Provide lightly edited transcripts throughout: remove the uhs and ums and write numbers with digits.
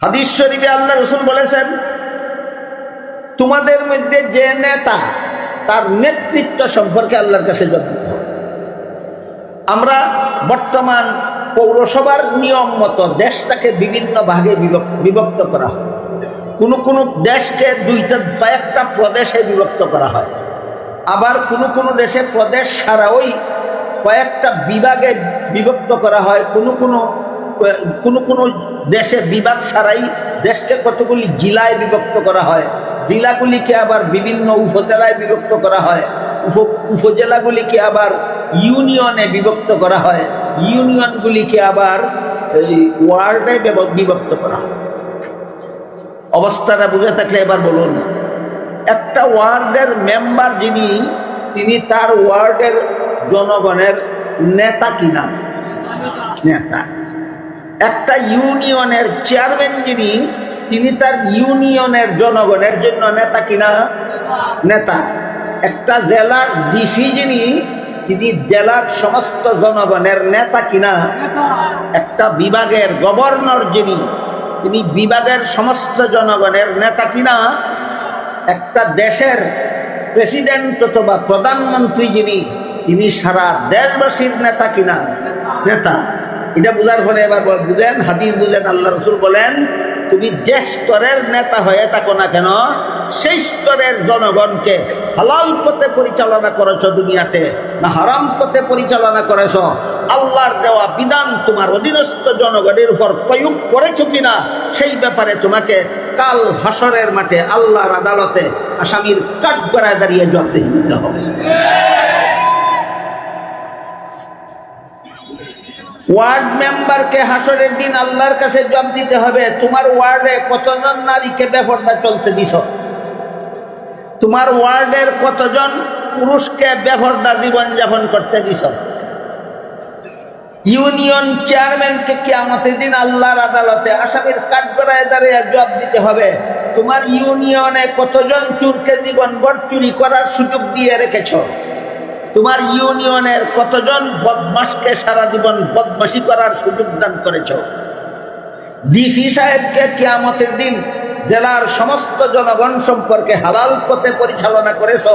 হাদিস শরীফে আল্লাহ রাসূল বলেছেন, তোমাদের মধ্যে যে নেতা তার নেতৃত্ব সম্পর্কে আল্লাহর কাছে জবাব দিতে হবে। আমরা বর্তমান পৌরসভার নিয়ম মতো দেশটাকে বিভিন্ন ভাগে বিভক্ত করা হয়। কোনো কোনো দেশকে কয়েকটা প্রদেশে বিভক্ত করা হয়, আবার কোনো কোনো দেশে প্রদেশ ছাড়াই কয়েকটা বিভাগে বিভক্ত করা হয়। কোনো কোনো দেশে বিভাগ ছাড়াই দেশকে কতগুলি জেলায় বিভক্ত করা হয়। জেলাগুলিকে আবার বিভিন্ন উপজেলায় বিভক্ত করা হয়। উপজেলাগুলিকে আবার ইউনিয়নে বিভক্ত করা হয়। ইউনিয়নগুলিকে আবার ওয়ার্ডে বিভক্ত করা হয়। অবস্থাটা বুঝে থাকলে এবার বলুন, একটা ওয়ার্ডের মেম্বার যিনি, তিনি তার ওয়ার্ডের জনগণের নেতা কিনা? নেতা। একটা ইউনিয়নের চেয়ারম্যান যিনি, তিনি তার ইউনিয়নের জনগণের জন্য নেতা কিনা? নেতা। একটা জেলার ডিসি যিনি, তিনি জেলার সমস্ত জনগণের নেতা কিনা? একটা বিভাগের গভর্নর যিনি, তিনি বিভাগের সমস্ত জনগণের নেতা কিনা? একটা দেশের প্রেসিডেন্ট অথবা প্রধানমন্ত্রী যিনি, তিনি সারা দেশবাসীর নেতা কিনা? নেতা। এটা বুঝার ফলে এবার বুঝেন, হাদিস বুঝেন। আল্লাহ রাসূল বলেন, তুমি যে স্তরের নেতা হয়ে থাকো না কেন, সেই স্তরের জনগণকে হালাল পথে পরিচালনা করেছো দুনিয়াতে না হারাম পথে পরিচালনা করেছো, আল্লাহর দেওয়া বিধান তোমার অধীনস্থ জনগণের উপর প্রয়োগ করেছো কিনা, সেই ব্যাপারে তোমাকে কাল হাসরের মাঠে আল্লাহর আদালতে আসামির কাঠগড়ায় দাঁড়িয়ে জবাবদিহি দিতে হবে। ওয়ার্ড মেম্বারকে হাসরের দিন আল্লাহর কাছে জবাব দিতে হবে, তোমার ওয়ার্ডে কতজন নারীকে বেপরদা চলতে দিছ? তোমার ওয়ার্ডের কতজন পুরুষকে বেপরদা জীবনযাপন করতে দিছ? ইউনিয়ন চেয়ারম্যানকে কিয়ামতের দিন আল্লাহর আদালতে আসামির কাঠগড়ায় দাঁড়িয়ে জবাব দিতে হবে, তোমার ইউনিয়নে কতজন চোরকে জীবনভর চুরি করার সুযোগ দিয়ে রেখেছ? তোমার ইউনিয়নের কতজন বদমাশকে সারা জীবন বদমাশি করার সুযোগ দান করেছ? ডিসি সাহেবকে কিয়ামতের দিন জেলার সমস্ত জনগণ সম্পর্কে হালাল পথে পরিচালনা করেছ?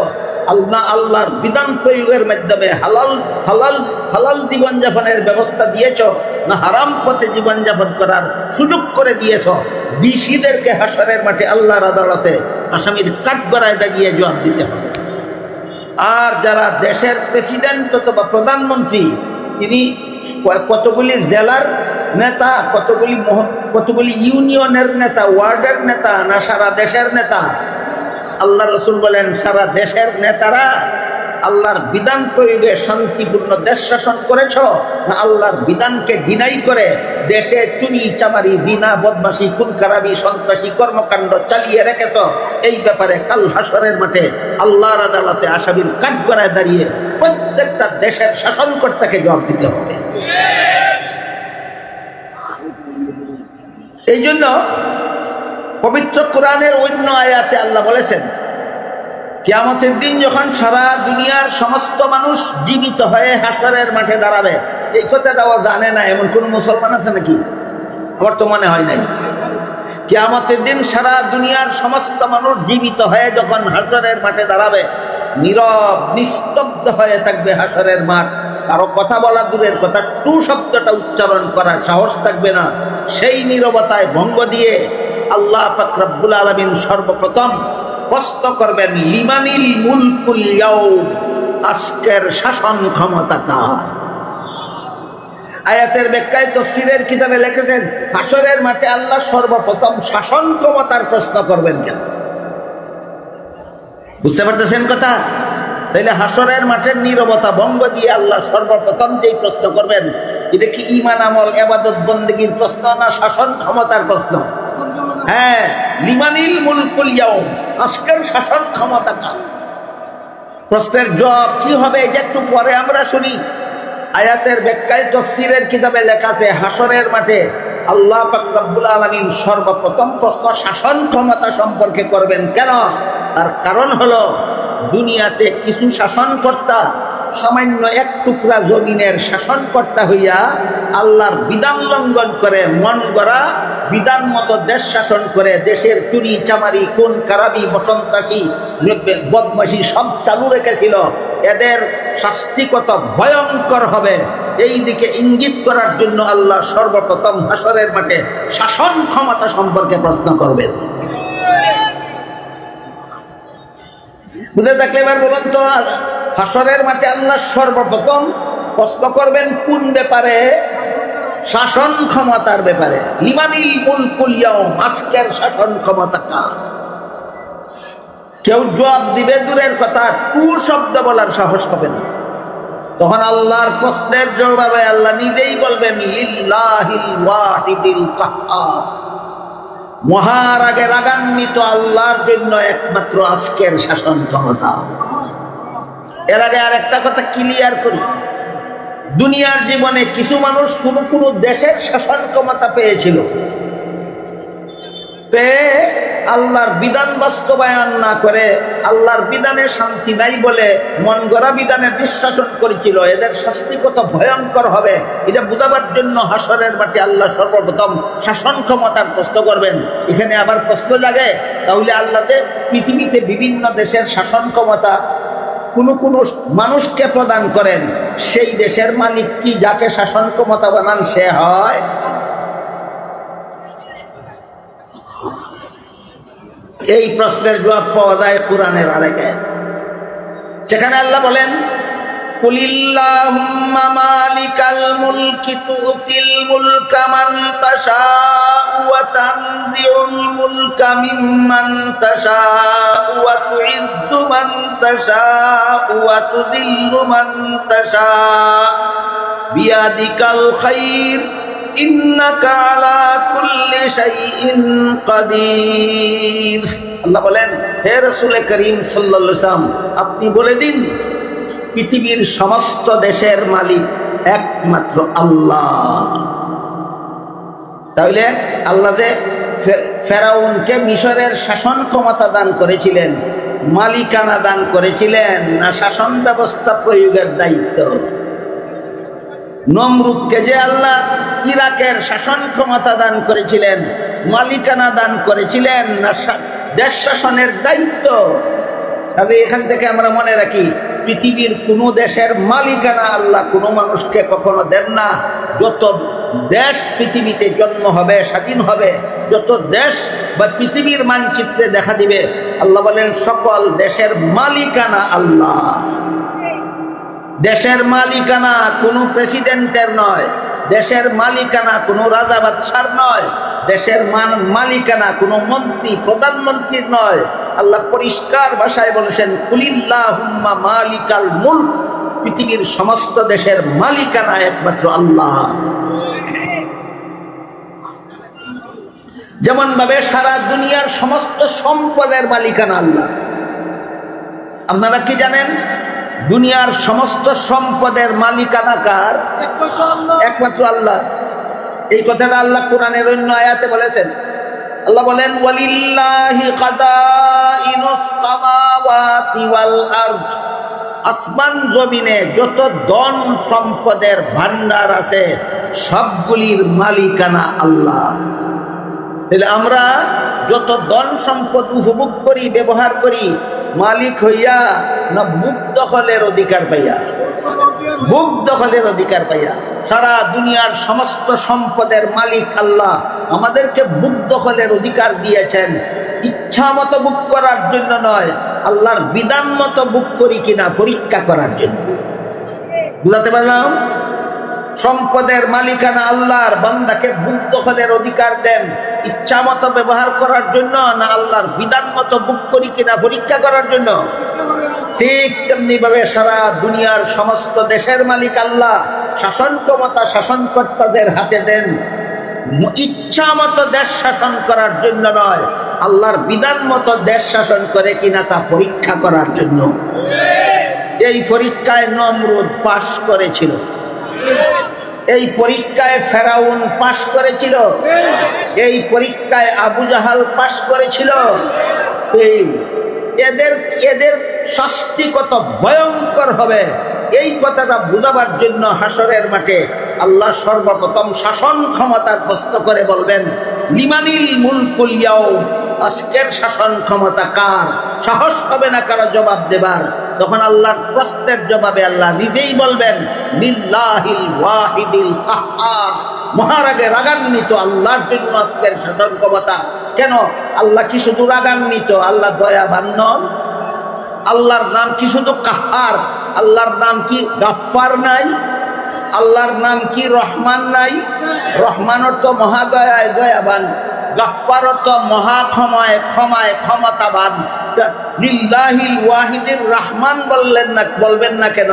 আল্লাহর বিধান প্রয়োগের মাধ্যমে হালাল হালাল হালাল জীবনযাপনের ব্যবস্থা দিয়েছ না হারাম পথে জীবনযাপন করার সুযোগ করে দিয়েছ? ডিসিদেরকে হাসরের মাঠে আল্লাহর আদালতে আসামির কাঠগড়ায় দাঁড়িয়ে জবাব দিতে হবে। আর যারা দেশের প্রেসিডেন্ট অথবা প্রধানমন্ত্রী, তিনি কতগুলি জেলার নেতা, কতগুলি ইউনিয়নের নেতা, ওয়ার্ডের নেতা না সারা দেশের নেতা? আল্লাহ রাসূল বলেন, সারা দেশের নেতারা আল্লাহর বিধান প্রয়োগে শান্তিপূর্ণ দেশ শাসন করেছ না আল্লাহর বিধানকে ডিনাই করে দেশে চুরি চামারি জিনা বদমাশি খুন খারাপি সন্ত্রাসী কর্মকাণ্ড চালিয়ে রেখেছ? এই ব্যাপারে কাল হাসরের মাঠে আল্লাহর আদালতে আসামির কাঠগড়ায় দাঁড়িয়ে প্রত্যেকটা দেশের শাসনকর্তাকে জবাব দিতে হবে। এই জন্য পবিত্র কোরআনের অন্য আয়াতে আল্লাহ বলেছেন, কিয়ামতের দিন যখন সারা দুনিয়ার সমস্ত মানুষ জীবিত হয়ে হাসরের মাঠে দাঁড়াবে, এই কথাটাও জানে না এমন কোন মুসলমান আছে নাকি? আমার তো মনে হয় নাই। কিয়ামতের দিন সারা দুনিয়ার সমস্ত মানুষ জীবিত হয়ে যখন হাসরের মাঠে দাঁড়াবে, নীরব নিস্তব্ধ হয়ে থাকবে হাসরের মাঠ। কারো কথা বলা দূরের কথা, টু শব্দটা উচ্চারণ করার সাহস থাকবে না। সেই নীরবতায় ভঙ্গ দিয়ে আল্লাহ পাক রব্বুল আলামিন সর্বপ্রথম প্রশ্ন করবেন, লিমানিল মুলকুল ইয়াউম, আজকের শাসন ক্ষমতা কার? আয়াতের ব্যাখ্যায় তাফসীরের কিতাবে লিখেছেন, হাসরের মাঠে আল্লাহ সর্বপ্রথম শাসন ক্ষমতার প্রশ্ন করবেন কেন? বুঝতে পারতেছেন কথা? তাইলে হাসরের মাঠের নীরবতা ভঙ্গ দিয়ে আল্লাহ সর্বপ্রথম যেই প্রশ্ন করবেন, এটা কি ঈমান আমল ইবাদত বন্দেগীর প্রশ্ন না শাসন ক্ষমতার প্রশ্ন? হ্যাঁ, লিমানিল মুলকুল ইয়াউম, আজকের শাসন ক্ষমতা কার? প্রশ্নের জবাব কি হবে এটা একটু পরে আমরা শুনি। আয়াতের ব্যাখ্যায় তাফসীরের কিতাবে লেখা আছে, হাসরের মাঠে আল্লাহ পাক রব্বুল আলামিন সর্বপ্রথম প্রশ্ন শাসন ক্ষমতা সম্পর্কে করবেন কেন? তার কারণ হলো, দুনিয়াতে কিছু শাসনকর্তা সামান্য এক টুকরা জমিনের শাসনকর্তা হইয়া আল্লাহর বিধান লঙ্ঘন করে মন গড়া বিধান মতো দেশ শাসন করে দেশের চুরি চামারি খুন খারাপি সন্ত্রাসী বদমাশি সব চালু রেখেছিল, এদের শাস্তি কত ভয়ঙ্কর হবে এই দিকে ইঙ্গিত করার জন্য আল্লাহ সর্বপ্রথম হাসরের মাঠে শাসন ক্ষমতা সম্পর্কে প্রশ্ন করবেন। বুঝে থাকলে এবার বলুন তো, হাসরের মাঠে আল্লাহ সর্বপ্রথম প্রশ্ন করবেন কোন ব্যাপারে? শাসন ক্ষমতার ব্যাপারে। লিমানিল মুলকুল ইয়াউম, আজকের শাসন ক্ষমতা কার? কেউ জবাব দিবে দূরের কথা, টু শব্দ বলার সাহস পাবে না। তখন আল্লাহর প্রশ্নের জবাবে আল্লাহ নিজেই বলবেন লিল্লাহিল ওয়াহিদিল কাহ্হার, মহারাগে রাগান্বিত আল্লাহর জন্য একমাত্র আজকের শাসন ক্ষমতা। এর আগে আর একটা কথা ক্লিয়ার করি, দুনিয়ার জীবনে কিছু মানুষ কোন দেশের শাসন ক্ষমতা পেয়েছিল, পেয়ে আল্লাহর বিধান বাস্তবায়ন না করে আল্লাহর বিধানে শান্তি নাই বলে মন গড়া বিধানে দুঃশাসন করেছিল, এদের শাস্তি কত ভয়ঙ্কর হবে এটা বুঝাবার জন্য হাসরের মাঠে আল্লাহ সর্বপ্রথম শাসন ক্ষমতার প্রশ্ন করবেন। এখানে আবার প্রশ্ন জাগে, তাহলে আল্লাহ যে পৃথিবীতে বিভিন্ন দেশের শাসন ক্ষমতা কোন মানুষকে প্রদান করেন, সেই দেশের মালিক কি যাকে শাসন ক্ষমতা বানান সে হয়? এই প্রশ্নের জবাব পাওয়া যায় কোরআনের আরেক আয়াতে। সেখানে আল্লাহ বলেন কুলিল্লাহুম্মা মালিকাল মুলকি তুতিল মুলকা মান তাশাউ ওয়া তানজিউল মুলকা মিম্মান তাশাউ ওয়া তুইজ্জু মান তাশাউ ওয়া তুযিল্লু মান তাশাউ বিয়াদিকাল খায়র ইন্নাকা আলা কুল্লি শাইইন কাদির। আল্লাহ বলেন, হে রাসূল করিম সাল্লাল্লাহু আলাইহি ওয়াসাল্লাম, আপনি বলে দিন পৃথিবীর সমস্ত দেশের মালিক একমাত্র আল্লাহ। তাহলে আল্লাহ যে ফেরাউনকে মিশরের শাসন ক্ষমতা দান করেছিলেন, মালিকানা দান করেছিলেন না শাসন ব্যবস্থা প্রয়োগের দায়িত্ব? নমরুদকে যে আল্লাহ ইরাকের শাসন ক্ষমতা দান করেছিলেন, মালিকানা দান করেছিলেন না দেশ শাসনের দায়িত্ব? তাহলে এখান থেকে আমরা মনে রাখি, পৃথিবীর কোনো দেশের মালিকানা আল্লাহ কোনো মানুষকে কখনো দেন না। যত দেশ পৃথিবীতে জন্ম হবে, স্বাধীন হবে, যত দেশ বা পৃথিবীর মানচিত্রে দেখা দিবে, আল্লাহ বলেন সকল দেশের মালিকানা আল্লাহ। দেশের মালিকানা কোনো প্রেসিডেন্টের নয়, দেশের মালিকানা কোনো রাজা বাদশার নয়, দেশের মালিকানা কোনো মন্ত্রী প্রধানমন্ত্রীর নয়। আল্লাহ পরিষ্কার ভাষায় বলেছেন কুলিল্লাহুম্মা মালিকাল মুলক, পৃথিবীর সমস্ত দেশের মালিকানা একমাত্র আল্লাহ। যেমন ভাবে সারা দুনিয়ার সমস্ত সম্পদের মালিকানা আল্লাহ। আপনারা কি জানেন দুনিয়ার সমস্ত সম্পদের মালিকানা কার? একমাত্র আল্লাহ। এই কথাটা আল্লাহ কোরআনের অন্য আয়াতে বলেছেন। আল্লাহ বলেন ওয়ালিল্লাহি কাদাইনুস সামাওয়াতি ওয়াল আরদ, আসমান জমিনে যত ধন সম্পদের ভান্ডার আছে সবগুলির মালিকানা আল্লাহ। তাহলে আমরা যত ধন সম্পদ উপভোগ করি, ব্যবহার করি, মালিক হইয়া না বুক দখলের অধিকার পাইয়া? বুক দখলের অধিকার পাইয়া। সারা দুনিয়ার সমস্ত সম্পদের মালিক আল্লাহ, আমাদেরকে বুক দখলের অধিকার দিয়েছেন ইচ্ছা মতো বুক করার জন্য নয়, আল্লাহর বিধান মতো বুক করি কিনা পরীক্ষা করার জন্য। বুঝাতে পারলাম? সম্পদের মালিকানা আল্লাহর, বান্দাকে বুক দখলের অধিকার দেন ইচ্ছা মতো ব্যবহার করার জন্য না আল্লাহর বিধান মতো বুক করি কিনা পরীক্ষা করার জন্য? ঠিক তেমনি ভাবে সারা দুনিয়ার সমস্ত দেশের মালিক আল্লাহ, শাসন ক্ষমতা শাসনকর্তাদের হাতে দেন ইচ্ছা মতো দেশ শাসন করার জন্য নয়, আল্লাহর বিধান মতো দেশ শাসন করে কিনা তা পরীক্ষা করার জন্য। এই পরীক্ষায় নমরুদ পাশ করেছিল, এই পরীক্ষায় ফেরাউন পাশ করেছিল, এই পরীক্ষায় আবু জাহাল পাশ করেছিল। এদের শাস্তি কত ভয়ঙ্কর হবে এই কথাটা বুঝাবার জন্য হাসরের মাঠে আল্লাহ সর্বপ্রথম শাসন ক্ষমতার প্রশ্ন করে বলবেন লিমানিল মুলকুল ইয়াউম, আজকের শাসন ক্ষমতা কার? সাহস হবে না কারো জবাব দেবার। তখন আল্লাহর প্রশ্নের জবাবে আল্লাহ নিজেই বলবেন লিল্লাহিল ওয়াহিদিল কাহ্হার, মহারাগে রাগান্বিত আল্লাহর জন্য আজকের শাসন ক্ষমতা। কেন? আল্লাহ কি শুধু রাগান্বিত? আল্লাহ দয়াবান নন? আল্লাহর নাম কি শুধু কাহ্হার? আল্লাহর নাম কি গাফফার নাই? আল্লাহর নাম কি রহমান নাই? রহমান অর্থ মহাদয়ায় দয়াবান, গাফফার অর্থ মহাক্ষমায় ক্ষমায় ক্ষমতাবান। লিল্লাহিল ওয়াহিদির রহমান বলবেন না কেন?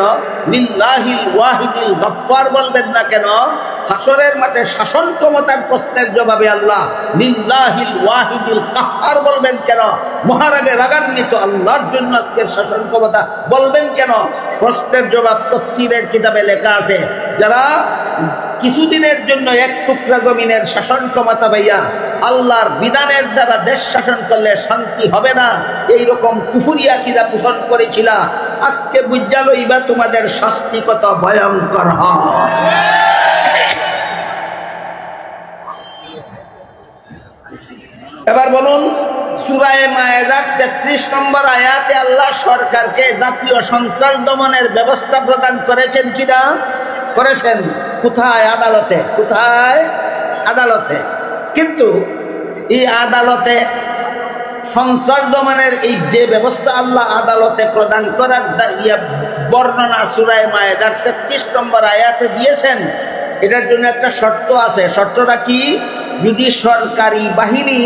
লিল্লাহিল ওয়াহিদিল গাফফার বলবেন না কেন? হাসরের মাঠে শাসন ক্ষমতার প্রশ্নের জবাবে আল্লাহ লিল্লাহিল ওয়াহিদিল কাহ্হার বলবেন কেন? মহারাগে রাগান্বিত আল্লাহর জন্য আজকের শাসন ক্ষমতা বলবেন কেন? প্রশ্নের জবাব তাফসীরের কিতাবে লেখা আছে। যারা কিছুদিনের জন্য এক টুকরা জমিনের শাসন ক্ষমতা পাইয়া আল্লাহর বিধানের দ্বারা দেশ শাসন করলে শান্তি হবে না, এইরকম কুফরি আকীদা পোষণ করেছিল, আজকে বুঝা লইবা তোমাদের শাস্তি কত ভয়ঙ্কর হয়। এবার বলুন, সূরা মায়েদার 33 নম্বর আয়াতে আল্লাহ সরকারকে জাতীয় সন্ত্রাস দমনের ব্যবস্থা প্রদান করেছেন কিনা? করেছেন। কোথায়? আদালতে। কোথায়? আদালতে। কিন্তু এই আদালতে সন্ত্রাস দমনের এই যে ব্যবস্থা আল্লাহ আদালতে প্রদান করার বর্ণনা সূরা মায়েদার 33 নম্বর আয়াতে দিয়েছেন, এটার জন্য একটা শর্ত আছে। শর্তটা কি? যদি সরকারি বাহিনী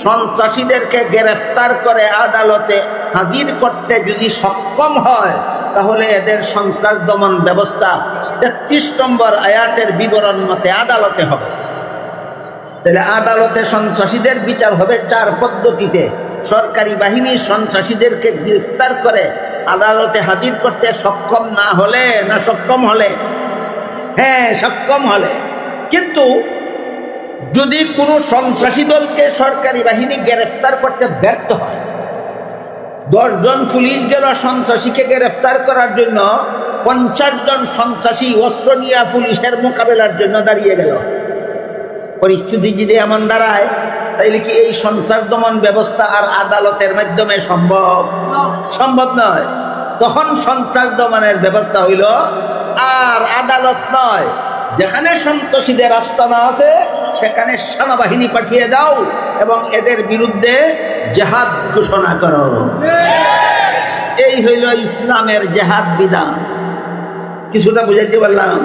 সন্ত্রাসীদেরকে গ্রেফতার করে আদালতে হাজির করতে যদি সক্ষম হয়, তাহলে এদের সন্ত্রাস দমন ব্যবস্থা 33 নম্বর আয়াতের বিবরণ মতে আদালতে হবে। তাহলে আদালতে সন্ত্রাসীদের বিচার হবে 4 পদ্ধতিতে। সরকারি বাহিনী সন্ত্রাসীদেরকে গ্রেফতার করে আদালতে হাজির করতে সক্ষম না হলে, না সক্ষম হলে? হ্যাঁ, সক্ষম হলে। কিন্তু যদি কোনো সন্ত্রাসী দলকে সরকারি বাহিনী গ্রেফতার করতে ব্যর্থ হয়, 10 জন পুলিশ গেল সন্ত্রাসীকে গ্রেফতার করার জন্য, 50 জন সন্ত্রাসী অস্ত্র নিয়ে পুলিশের মোকাবেলার জন্য দাঁড়িয়ে গেল, পরিস্থিতি যদি এমন দাঁড়ায়, তাইলে কি এই সন্ত্রাস দমন ব্যবস্থা আর আদালতের মাধ্যমে সম্ভব? সম্ভব নয়। তখন সন্ত্রাস দমনের ব্যবস্থা হইল আর আদালত নয়, যেখানে সন্ত্রাসীদের আস্তানা আছে সেখানে সেনাবাহিনী পাঠিয়ে দাও এবং এদের বিরুদ্ধে জিহাদ ঘোষণা করো। এই হইল ইসলামের জিহাদ বিধান। কিছুটা বুঝাইতে পারলাম?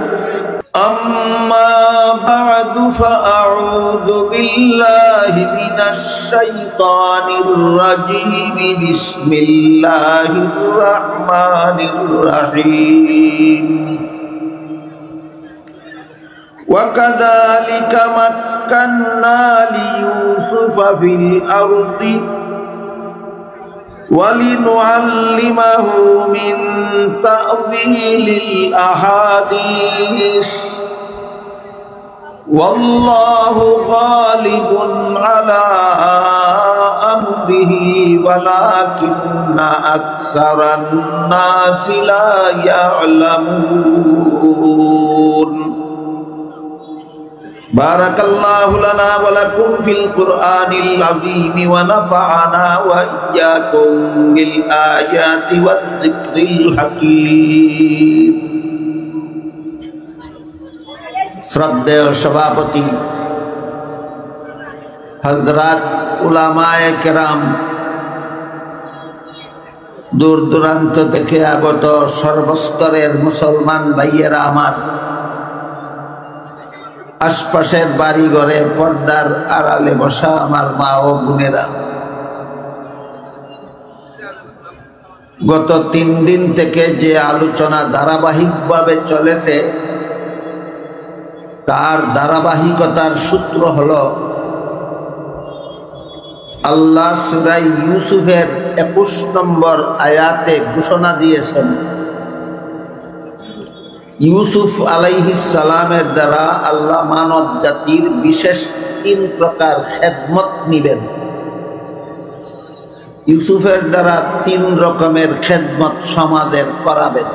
আম্মা বা'দু ফাআউযু বিল্লাহি মিনাশ শাইতানির রাজীম। বিসমিল্লাহির রাহমানির রাহিম। وكذلك مكنا ليوسف في الأرض ولنعلمه من تأويل الأحاديث والله غالب على أمره ولكن أكثر الناس لا يعلمون. بارك الله لنا ولكم في القرآن العظيم ونفعنا وإياكم بالآيات والذكر الحكيم. শ্রদ্ধেয় সভাপতি, হযরত উলামায়ে কেরাম, দূর দূরান্ত থেকে আগত সর্বস্তরের মুসলমান ভাইয়েরা আমার, আশপাশের বাড়ি ঘরে পর্দার আড়ালে বসা আমার মা ও বোনেরা, গত 3 দিন থেকে যে আলোচনা ধারাবাহিকভাবে চলেছে, তার ধারাবাহিকতার সূত্র হলো আল্লাহ সূরা ইউসুফের 21 নম্বর আয়াতে ঘোষণা দিয়েছেন ইউসুফ আলাইহিস সালামের দ্বারা আল্লাহ মানব জাতির বিশেষ 3 প্রকার খেদমত নিবেন। ইউসুফের দ্বারা 3 রকমের খেদমত সমাজের করাবেন।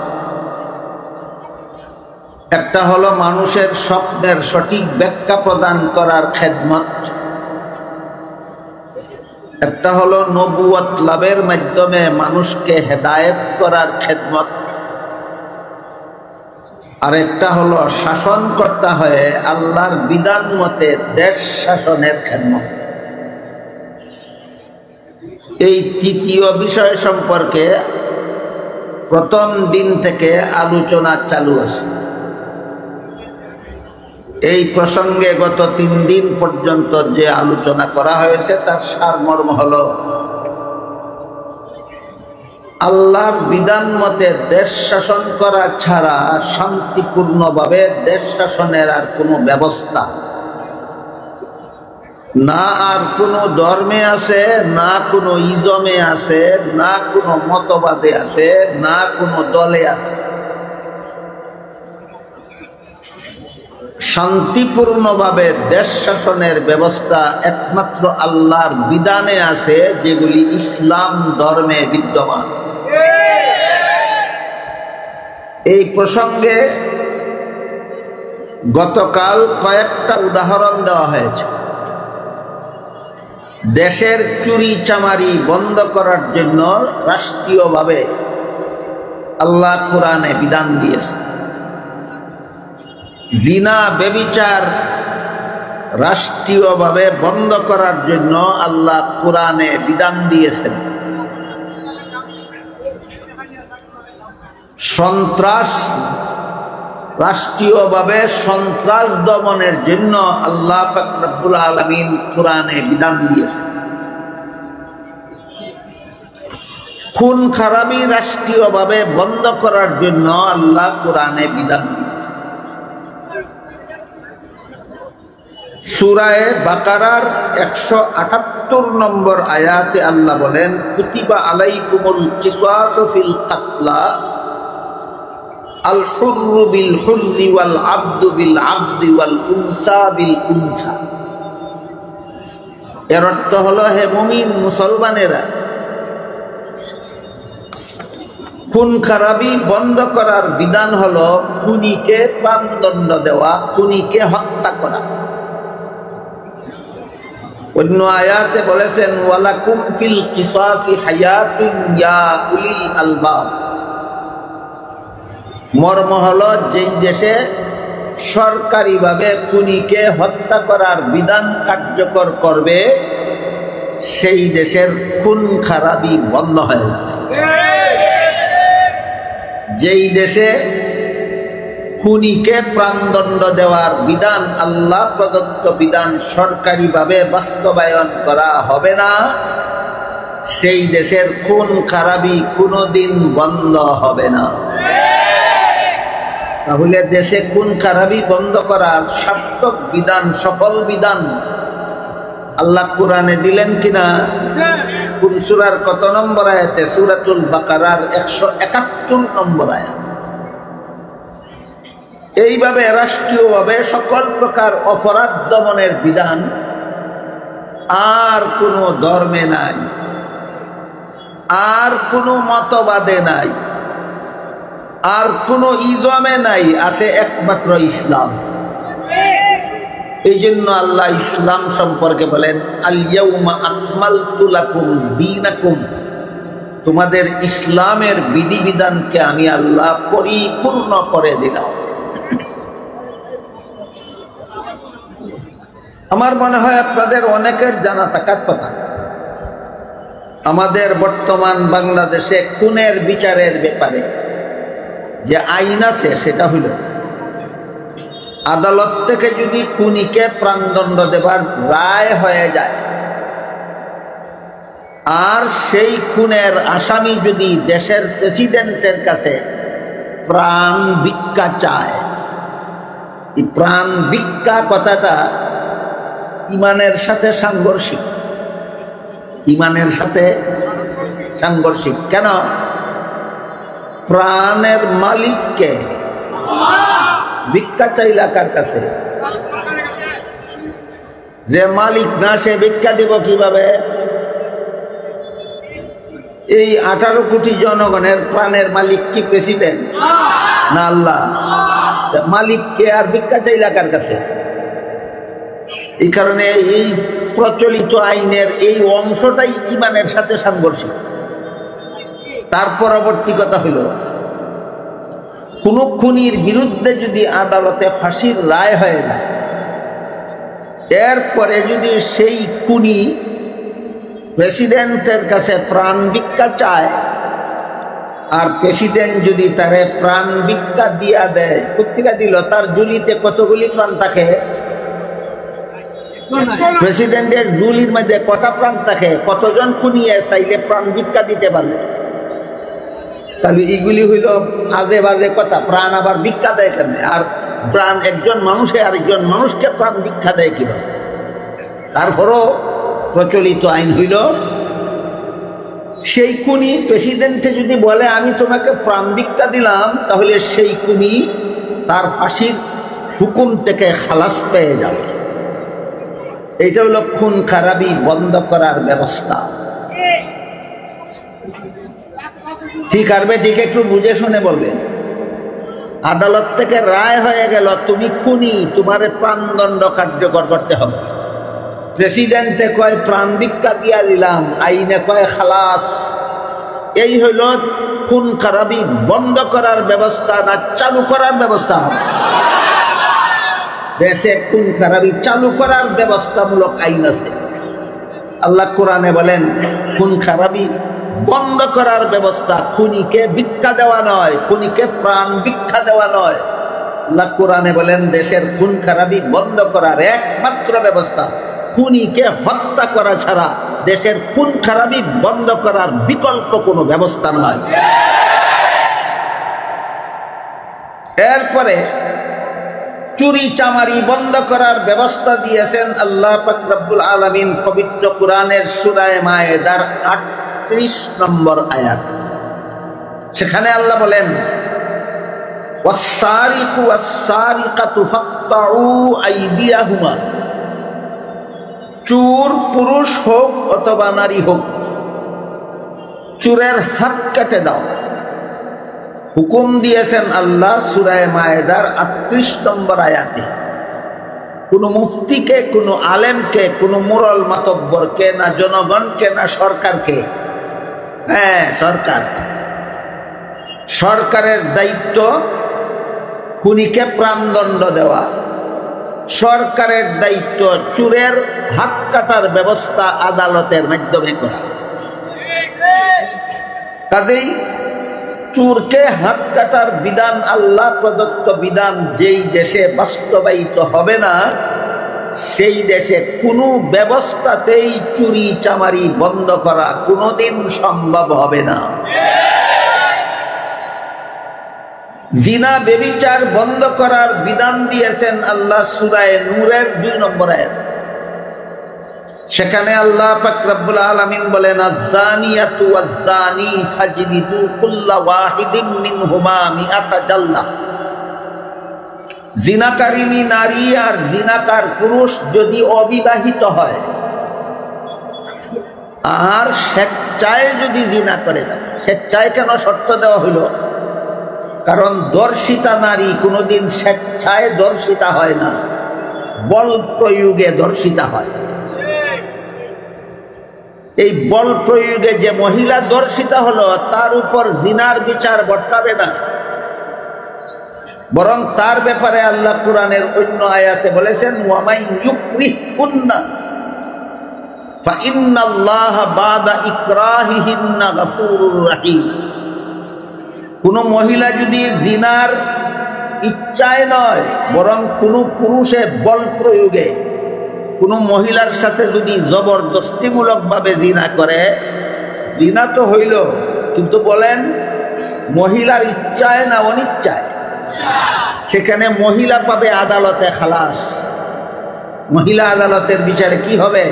একটা হলো মানুষের স্বপ্নের সঠিক ব্যাখ্যা প্রদান করার খেদমত, একটা হলো নবুয়ত লাভের মাধ্যমে মানুষকে হেদায়েত করার খেদমত, আর একটা হলো শাসনকর্তা হয়ে আল্লাহর বিধান মতে দেশ শাসনের খেদমত। এই তৃতীয় বিষয় সম্পর্কে প্রথম দিন থেকে আলোচনা চালু আছে। এই প্রসঙ্গে গত 3 দিন পর্যন্ত যে আলোচনা করা হয়েছে তার সারমর্ম হলো আল্লাহর বিধান মতে দেশ শাসন করা ছাড়া শান্তিপূর্ণভাবে দেশ শাসনের আর কোনো ব্যবস্থা না, আর কোনো ধর্মে আছে না, কোনো ইজমে আছে না, কোনো মতবাদে আছে না, কোনো দলে আছে। শান্তিপূর্ণভাবে দেশ শাসনের ব্যবস্থা একমাত্র আল্লাহর বিধানে আছে, যেগুলি ইসলাম ধর্মে বিদ্যমান। এই প্রসঙ্গে গতকাল কয়েকটা উদাহরণ দেওয়া হয়েছে। দেশের চুরি চামারি বন্ধ করার জন্য রাষ্ট্রীয়ভাবে আল্লাহ কোরআনে বিধান দিয়েছে। জিনা ব্যভিচার রাষ্ট্রীয়ভাবে বন্ধ করার জন্য আল্লাহ কোরআনে বিধান দিয়েছেন। সন্ত্রাস রাষ্ট্রীয়ভাবে সন্ত্রাস দমনের জন্য আল্লাহ পাক রব্বুল আলামিন কোরআনে বিধান দিয়েছেন। খুন খারাপি রাষ্ট্রীয়ভাবে বন্ধ করার জন্য আল্লাহ কোরআনে বিধান দিয়েছেন। সূরা বাকারার 178 নম্বর আয়াতে আল্লাহ বলেন, কুতিবা আলাইকুমুল কিসাসু ফিল কাতলা আল হুররু বিল হুররি ওয়াল আবদু বিল আবদি ওয়াল উনসা বিল উনসা। এর অর্থ হলো, হে মুমিন মুসলমানেরা, খুন খারাপি বন্ধ করার বিধান হলো খুনিকে প্রাণদণ্ড দেওয়া, খুনিকে হত্যা করা। অন্য আয়াতে বলেছেন, ওয়ালাকুম ফিল কিসাসি হায়াতুন ইয়া উলিল আলবাব। মর্ম হলো, যেই দেশে সরকারিভাবে খুনিকে হত্যা করার বিধান কার্যকর করবে সেই দেশের খুন খারাপি বন্ধ হয়ে যাবে। যেই দেশে খুনিকে প্রাণদণ্ড দেওয়ার বিধান, আল্লাহ প্রদত্ত বিধান সরকারিভাবে বাস্তবায়ন করা হবে না, সেই দেশের খুন খারাপি কোনোদিন বন্ধ হবে না। তাহলে দেশে খুন খারাপি বন্ধ করার সার্থক বিধান, সফল বিধান আল্লাহ কোরআনে দিলেন কিনা? কোন সূরার কত নম্বর আয়াতে? সূরাতুল বাকারার 171 নম্বর আয়াত। এইভাবে রাষ্ট্রীয়ভাবে সকল প্রকার অপরাধ দমনের বিধান আর কোনো ধর্মে নাই, আর কোনো মতবাদে নাই, আর কোনো ইজমে নাই, আছে একমাত্র ইসলাম। এই জন্য আল্লাহ ইসলাম সম্পর্কে বলেন, আল ইয়াউমা আকমালতু লাকুম দীনাকুম, তোমাদের ইসলামের বিধিবিধানকে আমি আল্লাহ পরিপূর্ণ করে দিলাম। আমার মনে হয় আপনাদের অনেকের জানা থাকার কথা, আমাদের বর্তমান বাংলাদেশে খুনের বিচারের ব্যাপারে যে আইন আছে সেটা হইল, আদালত থেকে যদি খুনিকে প্রাণদণ্ড দেবার রায় হয়ে যায় আর সেই খুনের আসামি যদি দেশের প্রেসিডেন্টের কাছে প্রাণ ভিক্ষা চায়, এই প্রাণ ভিক্ষা কথাটা ইমানের সাথে সাংঘর্ষিক। ইমানের সাথে সাংঘর্ষিক কেন? প্রাণের মালিককে ভিক্ষা চাইলা কার কাছে? যে মালিক না সে ভিক্ষা দিব কিভাবে? এই 18 কোটি জনগণের প্রাণের মালিক কি প্রেসিডেন্ট না আল্লাহ? মালিককে আর ভিক্ষা চাইলা কার কাছে? এই কারণে এই প্রচলিত আইনের এই অংশটাই ঈমানের সাথে সাংঘর্ষিক। তার পরবর্তী কথা হইল, কোন খুনির বিরুদ্ধে যদি আদালতে ফাঁসির রায় হয়ে যায়, এরপরে যদি সেই খুনি প্রেসিডেন্টের কাছে প্রাণ ভিক্ষা চায়, আর প্রেসিডেন্ট যদি তারে প্রাণ ভিক্ষা দিয়া দেয়, কোত্থেকে দিল? তার জুলিতে কতগুলি প্রাণ থাকে? প্রেসিডেন্টের জুলির মধ্যে কটা প্রাণ থাকে? কতজন খুনিয়ে চাইলে প্রাণ ভিক্ষা দিতে পারবে? তাহলে এগুলি হইল আজে বাজে কথা। প্রাণ আবার ভিক্ষা দেয় কেন? আর প্রাণ একজন মানুষে আরেকজন মানুষকে প্রাণ ভিক্ষা দেয় কিভাবে? তারপরও প্রচলিত আইন হইল, সেই খুনি প্রেসিডেন্টে যদি বলে আমি তোমাকে প্রাণ ভিক্ষা দিলাম, তাহলে সেই খুনি তার ফাঁসির হুকুম থেকে খালাস পেয়ে যাবে। এইটা হলো খুন খারাপি বন্ধ করার ব্যবস্থা। ঠিক আর ঠিক একটু বুঝে শুনে বলবেন। আদালত থেকে রায় হয়ে গেল তুমি খুনি, তোমার প্রাণদণ্ড কার্যকর করতে হবে। প্রেসিডেন্টে কয় প্রাণ ভিক্ষা দিয়া দিলাম, আইনে কয় খালাস। এই হইল খুন খারাপি বন্ধ করার ব্যবস্থা না চালু করার ব্যবস্থা? দেশে খুন খারাপি চালু করার ব্যবস্থামূলক আইন আছে। আল্লাহ কোরআনে বলেন খুন খারাপি বন্ধ করার ব্যবস্থা, খুনিকে ভিক্ষা দেওয়া নয়, খুনিকে প্রাণ ভিক্ষা দেওয়া নয়। আল্লাহ কোরআনে বলেন দেশের খুন খারাপি বন্ধ করার একমাত্র ব্যবস্থা খুনিকে হত্যা করা ছাড়া দেশের খুন খারাপি বন্ধ করার বিকল্প কোনো ব্যবস্থা নয়। এরপরে চুরি চামারি বন্ধ করার ব্যবস্থা দিয়েছেন আল্লাহ পাক রব্বুল আলামিন পবিত্র কোরআনের সূরা মায়েদার 38 নম্বর আয়াত। সেখানে আল্লাহ বলেন ওয়াস-সারিকু ওয়াস-সারিকাতু ফাকতাউ আইদিয়াহুমা, চোর পুরুষ হোক অথবা নারী হোক, চোরের হাত কেটে দাও। হুকুম দিয়েছেন আল্লাহ সূরা মায়েদার 38 নম্বর আয়াতে। কোন মুফতিকে, কোন আলেমকে, কোন মুরল মাতব্বরকে, না জনগণকে, না সরকারকে, হ্যাঁ সরকার, সরকারের দায়িত্ব খুনিকে প্রাণদণ্ড দেওয়া, সরকারের দায়িত্ব চোরের হাত কাটার ব্যবস্থা আদালতের মাধ্যমে করা। কাজেই চোরকে হাত কাটার বিধান আল্লাহ প্রদত্ত বিধান যেই দেশে বাস্তবায়িত হবে না, সেই দেশে কোনো ব্যবস্থাতেই চুরি চামারি বন্ধ করা কোনোদিন সম্ভব হবে না। জিনা ব্যভিচার বন্ধ করার বিধান দিয়েছেন আল্লাহ সূরা নূরের 2 নম্বর আয়াত। সেখানে আল্লাহ পাক রব্বুল আলামিন বলেন আয-যানিয়াতু ওয়াজ-যানি ফাজলিদু কুল্লা ওয়াহিদিম মিনহুমা মিআতা জাল্লা। জিনাকারিনী নারী আর জিনাকার পুরুষ যদি অবিবাহিত হয় আর স্বেচ্ছায় যদি জিনা করে থাকে, স্বেচ্ছায় কেন শর্ত দেওয়া হইল? কারণ দর্শিতা নারী কোনোদিন স্বেচ্ছায় দর্শিতা হয় না, বল প্রয়োগে দর্শিতা হয়। এই বল প্রয়োগে যে মহিলা দর্শিতা হলো তার উপর জিনার বিচার বর্তাবে না, বরং তার ব্যাপারে আল্লাহ কোরআনের অন্য আয়াতে বলেছেন ওয়ামাই ইউকরিহুন্না ফাইন্নাল্লাহা বাদা ইকরাহিহিন্না গফুরুর রহিম। কোন মহিলা যদি জিনার ইচ্ছায় নয় বরং কোন পুরুষে বল প্রয়োগে কোন মহিলার সাথে যদি জবরদস্তিমূলক ভাবে জিনা করে, জিনা তো হইল, কিন্তু বলেন মহিলার ইচ্ছায় না অনিচ্ছায়, সেখানে মহিলা পাবে আদালতে খালাস। মহিলা আদালতের বিচারে কি হবে?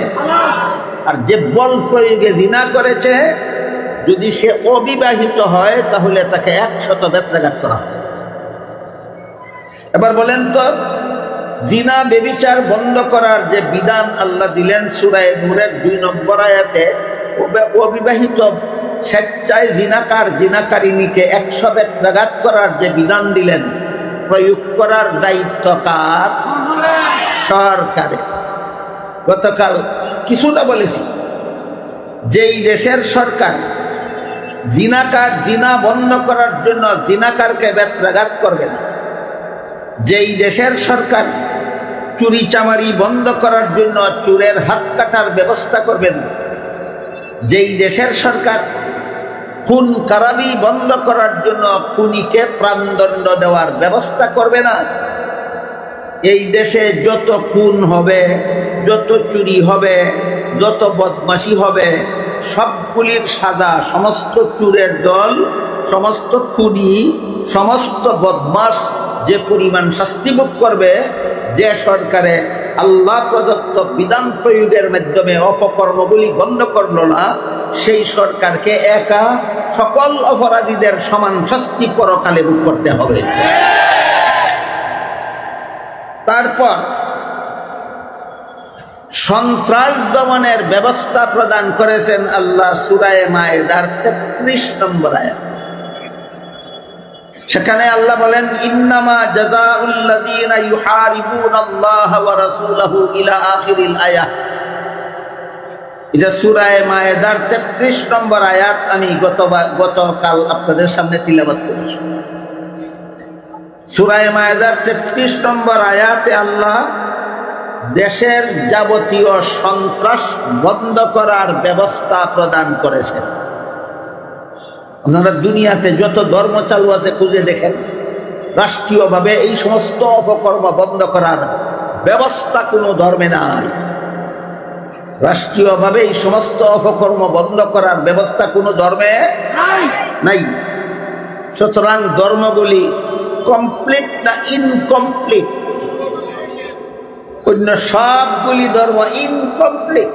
আর যে বল প্রয়োগে জিনা করেছে যদি সে অবিবাহিত হয় তাহলে তাকে 100 বেত্রাঘাত করা হবে। এবার বলেন তো, জিনা ব্যভিচার বন্ধ করার যে বিধান আল্লাহ দিলেন সূরা নূরের 2 নম্বর আয়াতে, অবিবাহিত স্বেচ্ছায় জিনাকার জিনাকারিনীকে 100 বেত্রাঘাত করার যে বিধান দিলেন, প্রয়োগ করার দায়িত্ব কার? সরকারের। গতকাল কিছুটা বলেছি। যেই দেশের সরকার জিনা বন্ধ করার জন্য জিনাকারকে বেত্রাঘাত করবে না, যেই দেশের সরকার চুরি চামারি বন্ধ করার জন্য চোরের হাত কাটার ব্যবস্থা করবে না, যেই দেশের সরকার খুন খারাবি বন্ধ করার জন্য খুনিকে প্রাণদণ্ড দেওয়ার ব্যবস্থা করবে না, এই দেশে যত খুন হবে, যত চুরি হবে, যত বদমাশি হবে, সবগুলির সাজা সমস্ত চোরের দল, সমস্ত খুনি, সমস্ত বদমাশ যে পরিমাণ শাস্তি ভোগ করবে, যে সরকারে আল্লাহ প্রদত্ত বিধান প্রয়োগের মাধ্যমে অপকর্মগুলি বন্ধ করল না, সেই সরকারকে একা সকল অপরাধীদের সমান শাস্তি পরকালে ভোগ করতে হবে। তারপর সন্ত্রাস দমনের ব্যবস্থা প্রদান করেছেন আল্লাহ সূরা মায়েদার 33 নম্বর আয়াত। সেখানে আল্লাহ বলেন, ইন্নামা জাযাউল লাযীনা ইউহারিবুনাল্লাহা ওয়া রাসূলাহু ইলা আখিরিল আয়াত। এটা সূরা মায়েদার 33 নম্বর আয়াত। আমি গতকাল আপনাদের সামনে তিলাওয়াত করেছি। সূরা মায়েদার 33 নম্বর আয়াতে আল্লাহ দেশের যাবতীয় সন্ত্রাস বন্ধ করার ব্যবস্থা প্রদান করেছেন। আপনারা দুনিয়াতে যত ধর্ম চালু আছে খুঁজে দেখেন, রাষ্ট্রীয়ভাবে এই সমস্ত অপকর্ম বন্ধ করার ব্যবস্থা কোনো ধর্মে নাই। রাষ্ট্রীয়ভাবে এই সমস্ত অপকর্ম বন্ধ করার ব্যবস্থা কোনো ধর্মে নাই। সুতরাং ধর্মগুলি কমপ্লিট না ইনকমপ্লিট? অন্য সবগুলি ধর্ম ইনকমপ্লিট।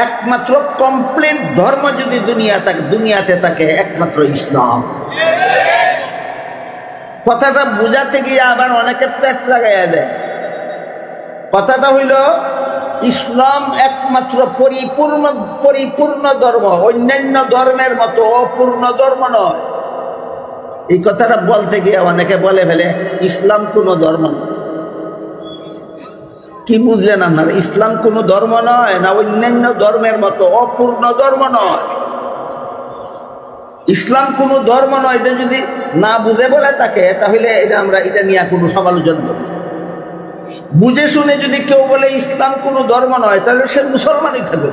একমাত্র কমপ্লিট ধর্ম যদি দুনিয়াতে থাকে একমাত্র ইসলাম। কথাটা বুঝাতে গিয়ে আবার অনেকে পেঁচ লাগাইয়া দেয়। কথাটা হইল ইসলাম একমাত্র পরিপূর্ণ ধর্ম, অন্যান্য ধর্মের মতো অপূর্ণ ধর্ম নয়। এই কথাটা বলতে গিয়ে অনেকে বলে ফেলে ইসলাম কোনো ধর্ম নয়। কি বুঝলেন আপনারা? ইসলাম কোনো ধর্ম নয়, না অন্যান্য ধর্মের মতো অপূর্ণ ধর্ম নয়। ইসলাম কোনো ধর্ম নয়, এটা যদি না বুঝে বলে থাকে তাহলে এটা নিয়ে কোনো সমালোচনা করব। বুঝে শুনে যদি কেউ বলে ইসলাম কোনো ধর্ম নয়, তাহলে সে মুসলমানই থাকবে।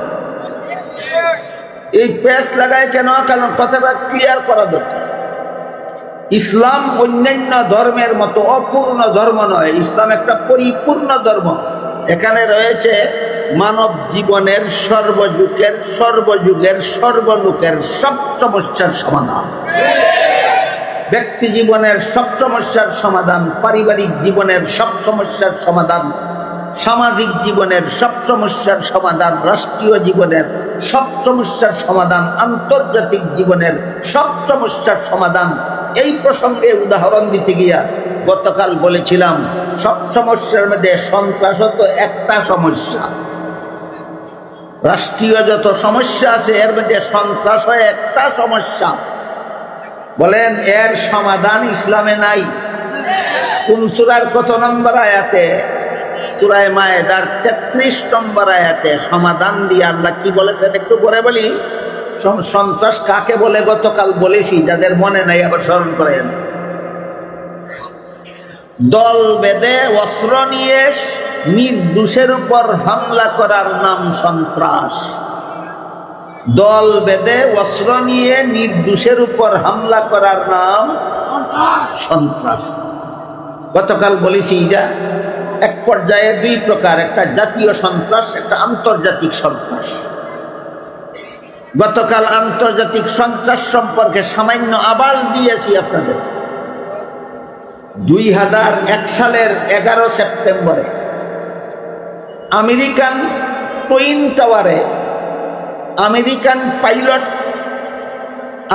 এই পেঁচ লাগায় কেন? কারণ কথাটা ক্লিয়ার করা দরকার। ইসলাম অন্যান্য ধর্মের মতো অপূর্ণ ধর্ম নয়, ইসলাম একটা পরিপূর্ণ ধর্ম। এখানে রয়েছে মানব জীবনের সর্বযুগের সর্বলোকের সব সমস্যার সমাধান। ব্যক্তি জীবনের সব সমস্যার সমাধান, পারিবারিক জীবনের সব সমস্যার সমাধান, সামাজিক জীবনের সব সমস্যার সমাধান, রাষ্ট্রীয় জীবনের সব সমস্যার সমাধান, আন্তর্জাতিক জীবনের সব সমস্যার সমাধান। এই প্রসঙ্গে উদাহরণ দিতে গিয়া গতকাল বলেছিলাম, সব সমস্যার মধ্যে সন্ত্রাস তো একটা সমস্যা। রাষ্ট্রীয় যত সমস্যা আছে এর মধ্যে সন্ত্রাস হয় একটা সমস্যা। বলেন এর সমাধান ইসলামে নাই। কোন সূরার কত নম্বর আয়াতে? সূরা মায়েদার 33 নম্বর আয়াতে সমাধান দিয়ে আল্লাহ কি বলেছেন একটু পরে বলি। সন্ত্রাস কাকে বলে গতকাল বলেছি, যাদের মনে নাই আবার স্মরণ করে দেন। দল বেঁধে অস্ত্র নিয়ে নির্দোষের উপর হামলা করার নাম সন্ত্রাস। দল বেঁধে অস্ত্র নিয়ে নির্দোষের উপর হামলা করার নাম সন্ত্রাস। গতকাল বলেছি এটা এক পর্যায়ে দুই প্রকার, একটা জাতীয় সন্ত্রাস, একটা আন্তর্জাতিক সন্ত্রাস। গতকাল আন্তর্জাতিক সন্ত্রাস সম্পর্কে সামান্য আবাল দিয়েছি আপনাদের। 2001 সালের 11 সেপ্টেম্বরে আমেরিকান টুইন টাওয়ারে আমেরিকান পাইলট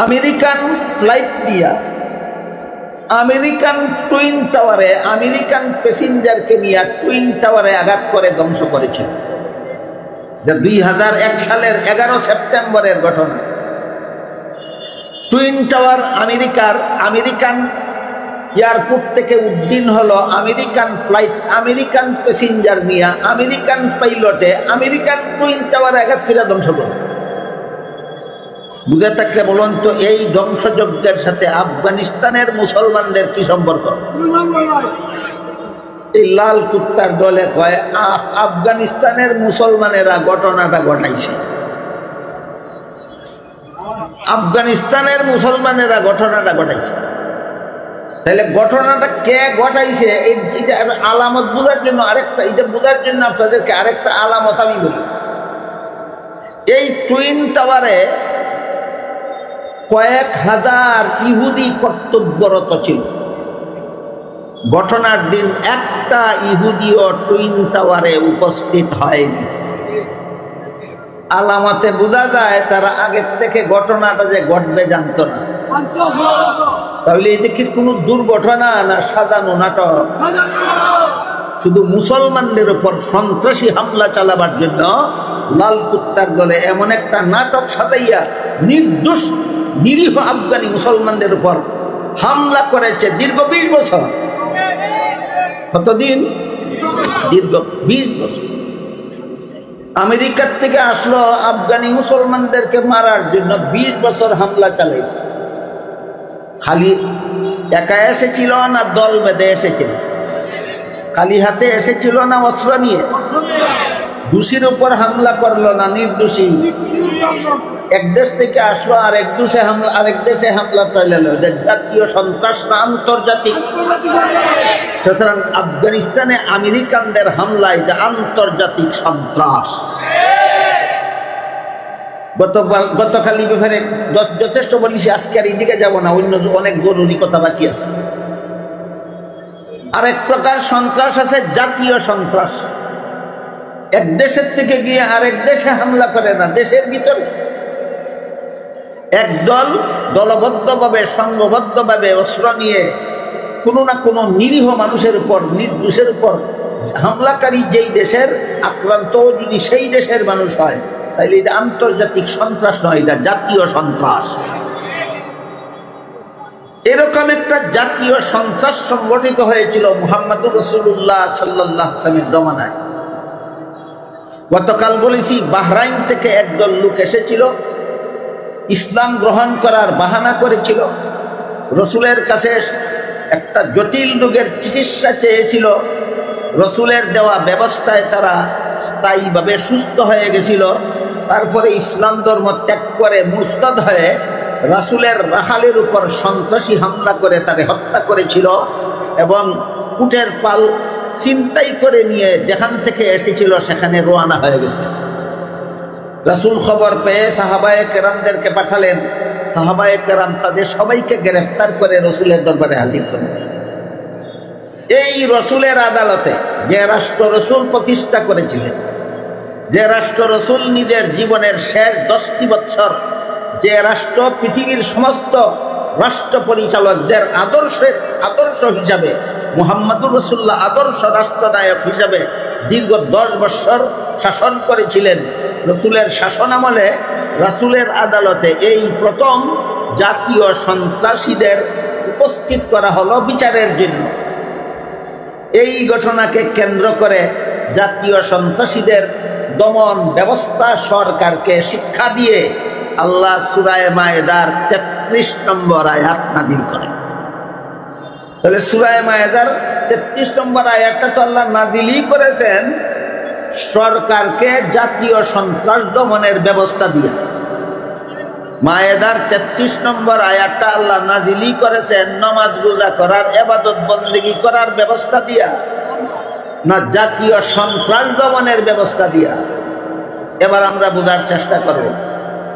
আমেরিকান ফ্লাইট দিয়া আমেরিকান টুইন টাওয়ারে আমেরিকান প্যাসেঞ্জারকে নিয়ে টুইন টাওয়ারে আঘাত করে ধ্বংস করেছিল। যা 2001 সালের 11 সেপ্টেম্বরের ঘটনা। টুইন টাওয়ার আমেরিকান এয়ারপোর্ট থেকে উড্ডীন হলো আমেরিকান ফ্লাইট, আমেরিকান প্যাসেঞ্জার নিয়ে, আমেরিকান পাইলটে আমেরিকান টুইন টাওয়ার আঘাত করে ধ্বংস করল। বুঝে থাকলে বলুন তো, এই ধ্বংসযজ্ঞের সাথে আফগানিস্তানের মুসলমানদের কি সম্পর্ক? এই লাল কুত্তার দলে কয় আফগানিস্তানের মুসলমানেরা ঘটনাটা ঘটাইছে, আফগানিস্তানের মুসলমানেরা ঘটনাটা ঘটাইছে। তাহলে ঘটনাটা কে ঘটাইছে এটা আলামত বোঝার জন্য আরেকটা, এটা বোঝার জন্য আপনাদেরকে আরেকটা আলামত আমি বলি। এই টুইন টাওয়ারে কয়েক হাজার ইহুদি কর্তব্যরত ছিল। ঘটনার দিন একটা ইহুদিও টুইন টাওয়ারে উপস্থিত হয়নি। আলামতে বোঝা যায় তারা আগের থেকে ঘটনাটা যে ঘটবে জানতো না। তাহলে এটা কি কোনো দুর্ঘটনা না সাজানো নাটক? শুধু মুসলমানদের উপর সন্ত্রাসী হামলা চালাবার জন্য লাল কুত্তার দলে এমন একটা নাটক সাজাইয়া নির্দোষ নিরীহ আফগানি মুসলমানদের উপর হামলা করেছে দীর্ঘ 20 বছর। কতদিন? দীর্ঘ 20 বছর। আমেরিকার থেকে আসলো আফগানি মুসলমানদেরকে মারার জন্য 20 বছর হামলা চালাই। খালি একা এসেছিল না দল বেঁধে এসেছিল? খালি হাতে এসেছিল না অস্ত্র নিয়ে? দোষীর উপর হামলা করলো না নির্দোষী? এক দেশ থেকে আসলো আর এক দেশে হামলা চালালো। এটা জাতীয় সন্ত্রাস না আন্তর্জাতিক? সুতরাং আফগানিস্তানে আমেরিকানদের হামলা এটা আন্তর্জাতিক সন্ত্রাস। গতকালই ব্যাপারে যথেষ্ট বলিছি, আজকে আর এদিকে যাব না, অন্য অনেক জরুরি কথা বাকি আছে। আরেক প্রকার সন্ত্রাস আছে জাতীয় সন্ত্রাস। এক দেশের থেকে গিয়ে আরেক দেশে হামলা করে না, দেশের ভিতরে একদল দলবদ্ধভাবে সংঘবদ্ধভাবে অস্ত্র নিয়ে কোনো না কোনো নিরীহ মানুষের উপর, নির্দোষের উপর হামলাকারী যেই দেশের আক্রান্ত যদি সেই দেশের মানুষ হয়, তাইলে এটা আন্তর্জাতিক সন্ত্রাস নয়, এটা জাতীয় সন্ত্রাস। এরকম একটা জাতীয় সন্ত্রাস সংগঠিত হয়েছিল মুহাম্মদুর রাসূলুল্লাহ সাল্লাল্লাহু আলাইহি ওয়াসাল্লামের জমানায়। গতকাল বলেছি, বাহরাইন থেকে একদল লোক এসেছিল, ইসলাম গ্রহণ করার বাহানা করেছিল, রসুলের কাছে একটা জটিল রোগের চিকিৎসা চেয়েছিল। রসুলের দেওয়া ব্যবস্থায় তারা স্থায়ীভাবে সুস্থ হয়ে গেছিল। তারপরে ইসলাম ধর্ম ত্যাগ করে মুরতাদ হয়ে রাসূলের রাখালের উপর সন্ত্রাসী হামলা করে তাকে হত্যা করেছিল এবং উটের পাল ছিনতাই করে নিয়ে যেখান থেকে এসেছিল সেখানে রওনা হয়ে গেছে। রাসূল খবর পেয়ে সাহাবায়ে কেরামদেরকে পাঠালেন। সাহাবায়ে কেরাম তাদের সবাইকে গ্রেফতার করে রসুলের দরবারে হাজির করলেন। এই রসুলের আদালতে যে রাষ্ট্র রসুল প্রতিষ্ঠা করেছিলেন, যে রাষ্ট্র রসুল নিজের জীবনের শেষ 10টি বছর, যে রাষ্ট্র পৃথিবীর সমস্ত রাষ্ট্র পরিচালকদের আদর্শ হিসাবে, মুহাম্মদুর রাসূলুল্লাহ আদর্শ রাষ্ট্রনায়ক হিসাবে দীর্ঘ 10 বছর শাসন করেছিলেন, রসুলের শাসনামলে রাসূলের আদালতে এই প্রথম জাতীয় সন্ত্রাসীদের উপস্থিত করা হলো বিচারের জন্য। এই ঘটনাকে কেন্দ্র করে জাতীয় সন্ত্রাসীদের দমন ব্যবস্থা সরকারকে শিক্ষা দিয়ে আল্লাহ সূরা মায়েদার 33 নম্বর আয়াত নাযিল করেন। তাহলে সূরা মায়েদার 33 নম্বর আয়াতটা তো আল্লাহ নাযিলই করেছেন সরকারকে জাতীয় সন্ত্রাস দমনের ব্যবস্থা দিয়ে। মায়েদার 33 নম্বর আয়াতটা আল্লাহ নাযিলই করেছেন নামাজ রোজা করার, ইবাদত বন্দেগী করার ব্যবস্থা দিয়া, না জাতীয় সন্ত্রাস দমনের ব্যবস্থা দিয়া? এবার আমরা বোঝার চেষ্টা করব।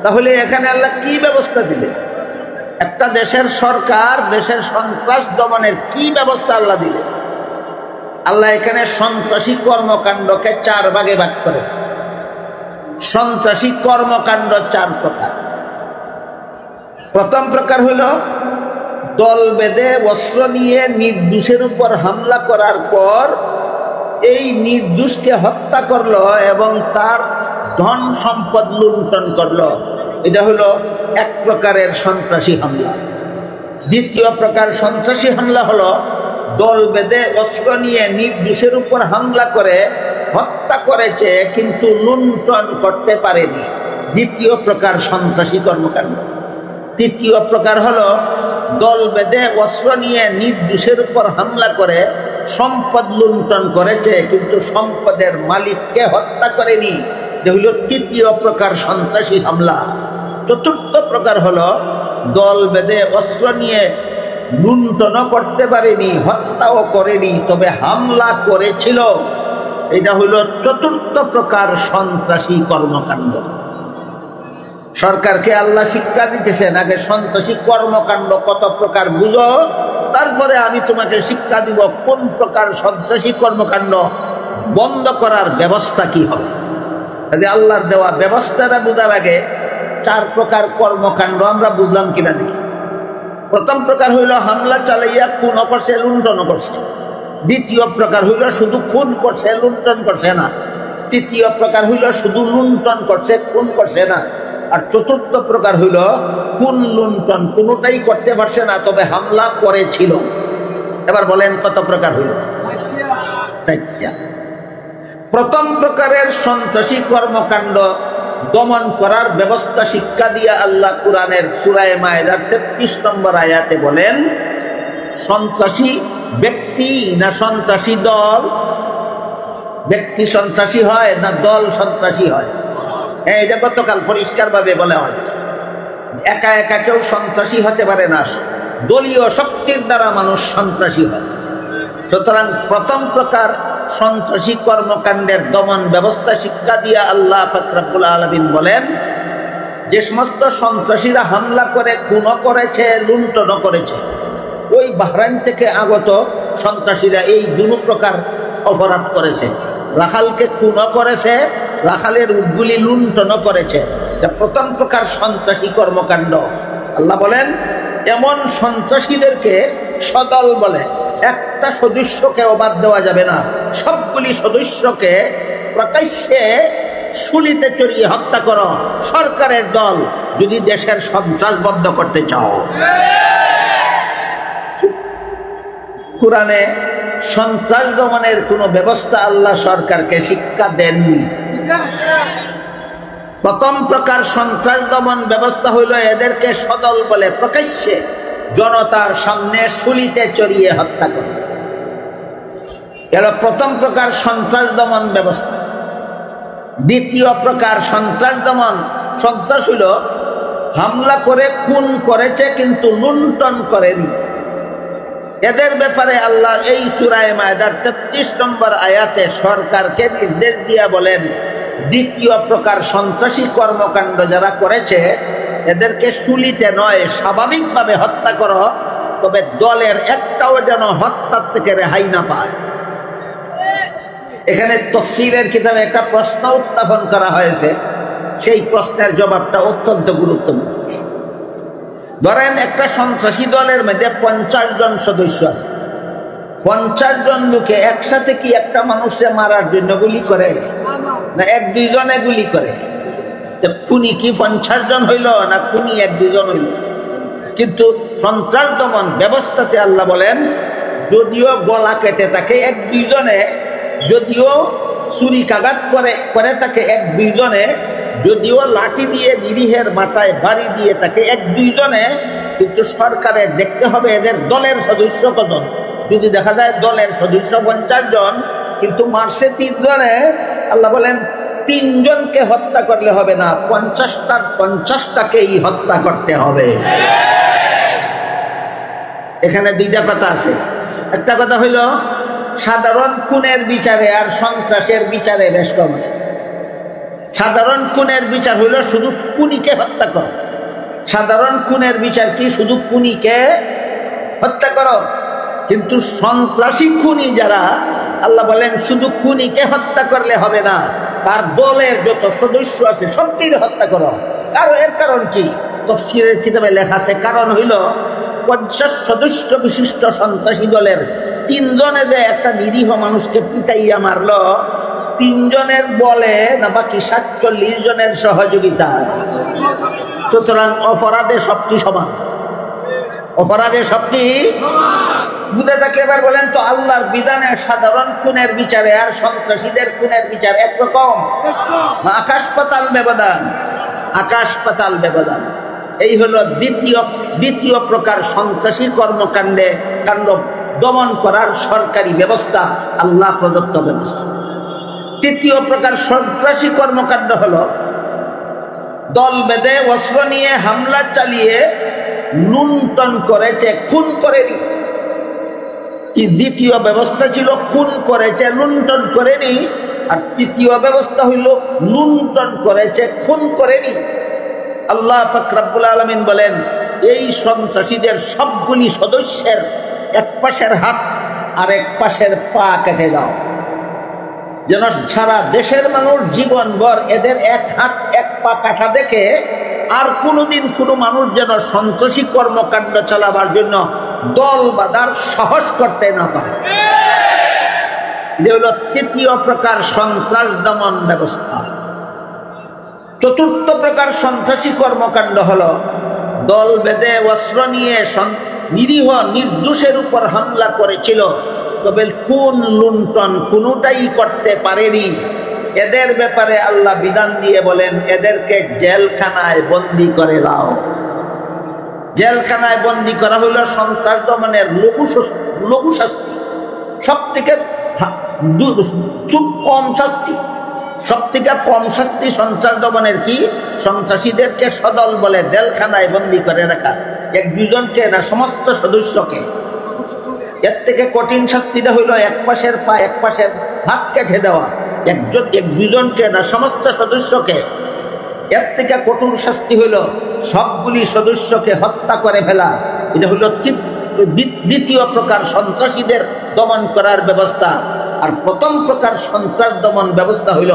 তাহলে এখানে আল্লাহ কি ব্যবস্থা দিলেন? একটা দেশের সরকার দেশের সন্ত্রাস দমনের কি ব্যবস্থা আল্লাহ দিলেন? আল্লাহ এখানে সন্ত্রাসী কর্মকাণ্ডকে 4 ভাগে ভাগ করেছে। সন্ত্রাসী কর্মকাণ্ড 4 প্রকার। প্রথম প্রকার হলো দল বেঁধে অস্ত্র নিয়ে নির্দোষের উপর হামলা করার পর এই নির্দোষকে হত্যা করলো এবং তার ধন সম্পদ লুণ্ঠন করলো। এটা হলো এক প্রকারের সন্ত্রাসী হামলা। দ্বিতীয় প্রকার সন্ত্রাসী হামলা হলো দল বেঁধে অস্ত্র নিয়ে নির্দোষের উপর হামলা করে হত্যা করেছে কিন্তু লুণ্ঠন করতে পারেনি, দ্বিতীয় প্রকার সন্ত্রাসী কর্মকাণ্ড। তৃতীয় প্রকার হলো দল বেঁধে অস্ত্র নিয়ে নির্দোষের উপর হামলা করে সম্পদ লুণ্ঠন করেছে কিন্তু সম্পদের মালিককে হত্যা করেনি, যে হইল তৃতীয় প্রকার সন্ত্রাসী হামলা। চতুর্থ প্রকার হলো দল বেঁধে অস্ত্র নিয়ে লুণ্ঠনও করতে পারেনি, হত্যাও করেনি, তবে হামলা করেছিল। এটা হইল চতুর্থ প্রকার সন্ত্রাসী কর্মকাণ্ড। সরকারকে আল্লাহ শিক্ষা দিতেছেন, আগে সন্ত্রাসী কর্মকাণ্ড কত প্রকার বুঝো, তারপরে আমি তোমাকে শিক্ষা দিব কোন প্রকার সন্ত্রাসী কর্মকাণ্ড বন্ধ করার ব্যবস্থা কি হবে। আল্লাহর দেওয়া ব্যবস্থাটা বোঝার আগে 4 প্রকার কর্মকাণ্ড আমরা বুঝলাম কিনা দেখি। প্রথম প্রকার হইল হামলা চালাইয়া খুনও করছে, লুণ্ঠনও করছে। দ্বিতীয় প্রকার হইল শুধু খুন করছে, লুণ্ঠন করছে না। তৃতীয় প্রকার হইল শুধু লুণ্ঠন করছে, খুন করছে না। আর চতুর্থ প্রকার হইল খুন লুণ্ঠন কোনোটাই করতে পারছে না, তবে হামলা করেছিল। এবার বলেন কত প্রকার হইল? 4টা। প্রথম প্রকারের সন্ত্রাসী কর্মকাণ্ড দমন করার ব্যবস্থা শিক্ষা দিয়া আল্লাহ কুরআনের সূরা মায়েদার 33 নম্বর আয়াতে বলেন, সন্ত্রাসী ব্যক্তি না সন্ত্রাসী দল? ব্যক্তি সন্ত্রাসী হয় না দল সন্ত্রাসী হয়? এটা গতকাল পরিষ্কারভাবে বলা হয়। একা একা কেউ সন্ত্রাসী হতে পারে না, দলীয় শক্তির দ্বারা মানুষ সন্ত্রাসী হয়। সুতরাং প্রথম প্রকার সন্ত্রাসী কর্মকাণ্ডের দমন ব্যবস্থা শিক্ষা দিয়া আল্লাহ পাক রব্বুল আলামিন বলেন, যে সমস্ত সন্ত্রাসীরা হামলা করে খুনও করেছে, লুণ্ঠনও করেছে, ওই বাহরাইন থেকে আগত সন্ত্রাসীরা এই 2 প্রকার অপরাধ করেছে। রাখালকে খুনও করেছে, রাখালের উটগুলি লুণ্ঠনও করেছে। প্রথম প্রকার সন্ত্রাসী কর্মকাণ্ড। আল্লাহ বলেন, এমন সন্ত্রাসীদেরকে সদল বলে, একটা সদস্যকেও বাদ দেওয়া যাবে না। সবগুলি সদস্যকে প্রকাশ্যে শুলিতে চড়িয়ে হত্যা করো, সরকারের দল, যদি দেশের সন্ত্রাস বন্ধ করতে চাও। কুরআনে সন্ত্রাস দমনের কোনো ব্যবস্থা আল্লাহ সরকারকে শিক্ষা দেননি। প্রথম প্রকার সন্ত্রাস দমন ব্যবস্থা হইল এদেরকে সদল বলে প্রকাশ্যে জনতার সামনে শুলিতে চড়িয়ে হত্যা করে। এলো প্রথম প্রকার সন্ত্রাস দমন ব্যবস্থা। দ্বিতীয় প্রকার সন্ত্রাস দমন সন্ত্রাস হইল হামলা করে খুন করেছে কিন্তু লুণ্ঠন করেনি। এদের ব্যাপারে আল্লাহ এই সূরা মায়েদার 33 নম্বর আয়াতে সরকারকে নির্দেশ দিয়া বলেন, দ্বিতীয় প্রকার সন্ত্রাসী কর্মকাণ্ড যারা করেছে এদেরকে শুলিতে নয়, স্বাভাবিকভাবে হত্যা করো, তবে দলের একটাও যেন হত্যার থেকে রেহাই না পায়। এখানে তাফসীরের কিতাবে একটা প্রশ্ন উত্থাপন করা হয়েছে, সেই প্রশ্নের জবাবটা অত্যন্ত গুরুত্বপূর্ণ। ধরেন একটা সন্ত্রাসী দলের মধ্যে 50 জন সদস্য আছে। 50 জন লোকে একসাথে কি একটা মানুষকে মারার জন্য গুলি করে না 1-2 জনে গুলি করে? খুনি কি 50 জন হইল না খুনি 1-2 জন হইল? কিন্তু সন্ত্রাস দমন ব্যবস্থাতে আল্লাহ বলেন, যদিও গলা কেটে থাকে 1-2 জনে, যদিও ছুরিকাঘাত করে থাকে 1-2 জনে, যদিও লাঠি দিয়ে নিরীহের মাথায় বাড়ি দিয়ে থাকে 1-2 জনে, কিন্তু সরকারের দেখতে হবে এদের দলের সদস্য কত। যদি দেখা যায় দলের সদস্য 50 জন কিন্তু মারছে 3 জনে, আল্লাহ বলেন 3 জনকে হত্যা করলে হবে না, 50টাকেই হত্যা করতে হবে। এখানে 2টা কথা আছে। একটা কথা হইল সাধারণ খুনের বিচারে আর সন্ত্রাসের বিচারে বেশ কম আছে। সাধারণ খুনের বিচার হইল শুধু খুনিকে হত্যা করো। সাধারণ খুনের বিচার কি? শুধু খুনিকে হত্যা করো। কিন্তু সন্ত্রাসী খুনি যারা, আল্লাহ বলেন শুধু খুনিকে হত্যা করলে হবে না, তার দলের যত সদস্য আছে সবটির হত্যা করো। আর এর কারণ কি? তাফসীরের কিতাবে লেখা আছে, কারণ হইল 50 সদস্য বিশিষ্ট সন্ত্রাসী দলের 3 জনে যে একটা নিরীহ মানুষকে পিটাইয়া মারল, 3 জনের বলে না বাকি 47 জনের সহযোগিতা। সুতরাং অপরাধে সবটি সমান। অপরাধে সব কি বুঝে থাকলে এবার বলেন তো আল্লাহর বিধানে সাধারণ খুনের বিচারে আর সন্ত্রাসীদের খুনের বিচার একরকম? আকাশ পাতাল ব্যবধান, আকাশ পাতাল ব্যবধান। এই হলো দ্বিতীয় প্রকার সন্ত্রাসী কাণ্ড দমন করার সরকারি ব্যবস্থা, আল্লাহ প্রদত্ত ব্যবস্থা। তৃতীয় প্রকার সন্ত্রাসী কর্মকাণ্ড হলো দল বেঁধে অস্ত্র নিয়ে হামলা চালিয়ে লুণ্ঠন করেছে, খুন করেনি। দ্বিতীয় ব্যবস্থা ছিল খুন করেছে, লুণ্ঠন করেনি। আর তৃতীয় ব্যবস্থা হইল লুণ্ঠন করেছে, খুন করেনি। আল্লাহ পাক রব্বুল আলামিন বলেন, এই সন্ত্রাসীদের সবগুলি সদস্যের এক পাশের হাত আর এক পাশের পা কেটে দাও, যেন সারা দেশের মানুষ জীবনভর এদের এক হাত এক পা কাটা দেখে আর কোনোদিন কোনো মানুষ যেন সন্ত্রাসী কর্মকাণ্ড চালাবার জন্য দল বাঁধার সাহস করতে না পারে। এটা হলো তৃতীয় প্রকার সন্ত্রাস দমন ব্যবস্থা। চতুর্থ প্রকার সন্ত্রাসী কর্মকাণ্ড হলো দল বেঁধে অস্ত্র নিয়ে নিরীহ নির্দোষের উপর হামলা করেছিল, তবে কোন লুণ্ঠন কোনোটাই করতে পারেনি। এদের ব্যাপারে আল্লাহ বিধান দিয়ে বলেন, এদেরকে জেলখানায় বন্দী করে দাও। জেলখানায় বন্দী করা হইল সন্ত্রাস দমনের লঘু শাস্তি, সব থেকে কম শাস্তি। সব থেকে কম শাস্তি সন্ত্রাস দমনের কি? সন্ত্রাসীদেরকে সদল বলে জেলখানায় বন্দী করে রাখা, এক দুজনকে না সমস্ত সদস্যকে। এর থেকে কঠিন শাস্তিটা হইল এক পাশের পা এক পাশের হাত কেটে দেওয়া, এক দুজনকে না সমস্ত সদস্যকে। এর থেকে কঠোর শাস্তি হইল সবগুলি সদস্যকে হত্যা করে ফেলা। এটা হইল দ্বিতীয় প্রকার সন্ত্রাসীদের দমন করার ব্যবস্থা। আর প্রথম প্রকার সন্ত্রাস দমন ব্যবস্থা হইল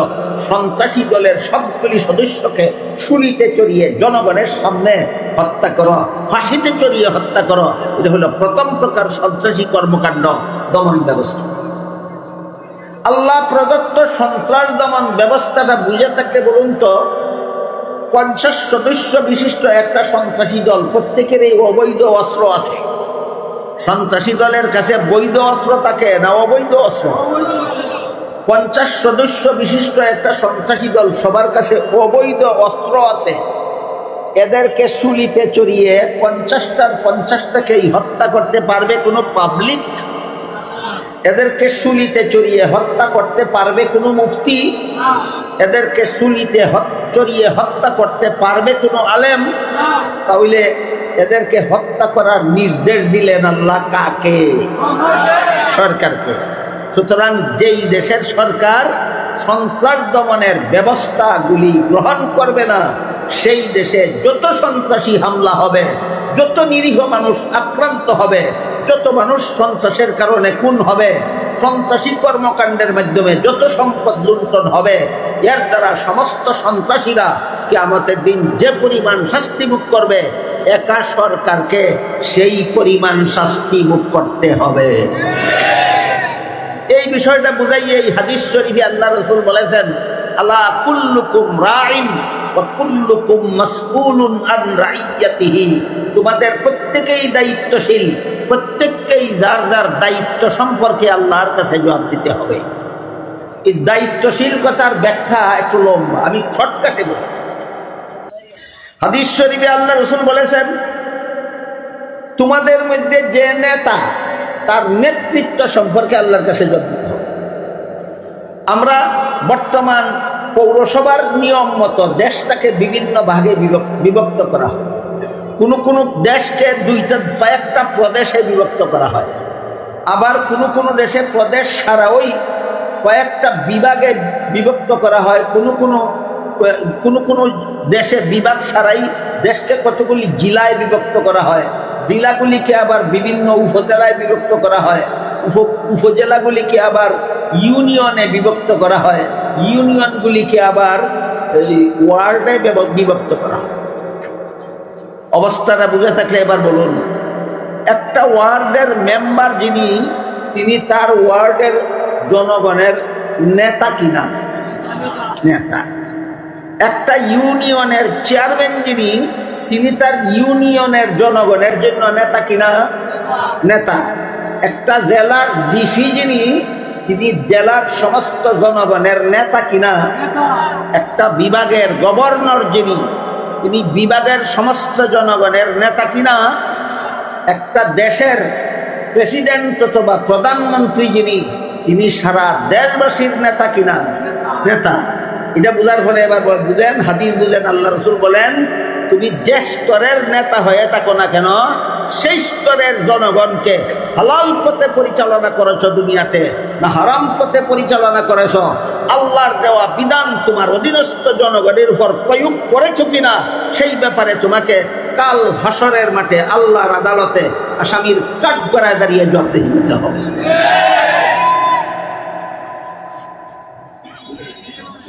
সন্ত্রাসী দলের সবগুলি সদস্যকে শুলিতে চড়িয়ে জনগণের সামনে হত্যা করো, ফাঁসিতে চড়িয়ে হত্যা করো। এটা হলো প্রথম প্রকার সন্ত্রাসী কর্মকাণ্ড দমন ব্যবস্থা। আল্লাহ প্রদত্ত সন্ত্রাস দমন ব্যবস্থাটা বুঝে থাকলে বলুন তো, 50 সদস্য বিশিষ্ট একটা সন্ত্রাসী দল, প্রত্যেকেরই অবৈধ অস্ত্র আছে। সন্ত্রাসী দলের কাছে বৈধ অস্ত্র থাকে না অবৈধ অস্ত্র? 50 সদস্য বিশিষ্ট একটা সন্ত্রাসী দল, সবার কাছে অবৈধ অস্ত্র আছে। এদেরকে শুলিতে চড়িয়ে 50টার 50টাকেই হত্যা করতে পারবে কোনো পাবলিক? এদেরকে শুলিতে চড়িয়ে হত্যা করতে পারবে কোনো মুফতি? এদেরকে শুলিতে চড়িয়ে হত্যা করতে পারবে কোনো আলেম? তাহলে এদেরকে হত্যা করার নির্দেশ দিলেন আল্লাহ কাকে? সরকারকে। সুতরাং যেই দেশের সরকার সন্ত্রাস দমনের ব্যবস্থাগুলি গ্রহণ করবে না, সেই দেশে যত সন্ত্রাসী হামলা হবে, যত নিরীহ মানুষ আক্রান্ত হবে, যত মানুষ সন্ত্রাসের কারণে খুন হবে, সন্ত্রাসী কর্মকাণ্ডের মাধ্যমে যত সম্পদ লুণ্ঠন হবে, এর দ্বারা সমস্ত সন্ত্রাসীরা কিয়ামতের দিন যে পরিমাণ শাস্তি ভোগ করবে, একা সরকারকে সেই পরিমাণ শাস্তি ভোগ করতে হবে। এই বিষয়টা বুঝাইয়ে এই হাদিস শরীফে আল্লাহ রাসূল বলেছেন, আলা কুল্লুকুম রাইন ওয়া কুল্লুকুম মাসউলুন আন রাইয়াতিহি। তোমাদের প্রত্যেকেই দায়িত্বশীল, প্রত্যেককেই যার যার দায়িত্ব সম্পর্কে আল্লাহর কাছে জবাব দিতে হবে। এই দায়িত্বশীল কথার ব্যাখ্যা একটু লম্বা, আমি শর্টকাটে বলি। হাদিস শরীফে আল্লাহ রাসূল বলেছেন, তোমাদের মধ্যে যে নেতা, তার নেতৃত্ব সম্পর্কে আল্লাহর কাছে জবাব দিতে হবে। আমরা বর্তমান পৌরসভার নিয়ম মতো দেশটাকে বিভিন্ন ভাগে বিভক্ত করা হয়। কোনো কোনো দেশকে কয়েকটা প্রদেশে বিভক্ত করা হয়, আবার কোনো কোনো দেশে প্রদেশ ছাড়াওই কয়েকটা বিভাগে বিভক্ত করা হয়। কোনো কোনো দেশে বিভাগ ছাড়াই দেশকে কতগুলি জেলায় বিভক্ত করা হয়। জেলাগুলিকে আবার বিভিন্ন উপজেলায় বিভক্ত করা হয়, উপজেলাগুলিকে আবার ইউনিয়নে বিভক্ত করা হয়, ইউনিয়নগুলিকে আবার ওয়ার্ডে বিভক্ত করা হয়। অবস্থাটা বুঝে থাকলে এবার বলুন, একটা ওয়ার্ডের মেম্বার যিনি, তিনি তার ওয়ার্ডের জনগণের নেতা কিনা? নেতা। একটা ইউনিয়নের চেয়ারম্যান যিনি, তিনি তার ইউনিয়নের জনগণের জন্য নেতা কিনা? নেতা। একটা জেলার ডিসি যিনি, তিনি জেলার সমস্ত জনগণের নেতা কিনা? একটা বিভাগের গভর্নর যিনি, তিনি বিভাগের সমস্ত জনগণের নেতা কিনা? একটা দেশের প্রেসিডেন্ট অথবা প্রধানমন্ত্রী যিনি, তিনি সারা দেশবাসীর নেতা কিনা? নেতা। এটা বুঝার ফলে এবার বুঝেন, হাদিস বুঝেন, আল্লাহ রসুল বলেন তুমি যে স্তরের নেতা হয়ে থাকো না কেন, সেই স্তরের জনগণকে হালাল পথে পরিচালনা করেছো দুনিয়াতে না হারাম পথে পরিচালনা করেছো, আল্লাহর দেওয়া বিধান তোমার অধীনস্থ জনগণের উপর প্রয়োগ করেছো কিনা, সেই ব্যাপারে তোমাকে কাল হাসরের মাঠে আল্লাহর আদালতে আসামির কাঠগড়ায় দাঁড়িয়ে জবাবদিহি দিতে হবে।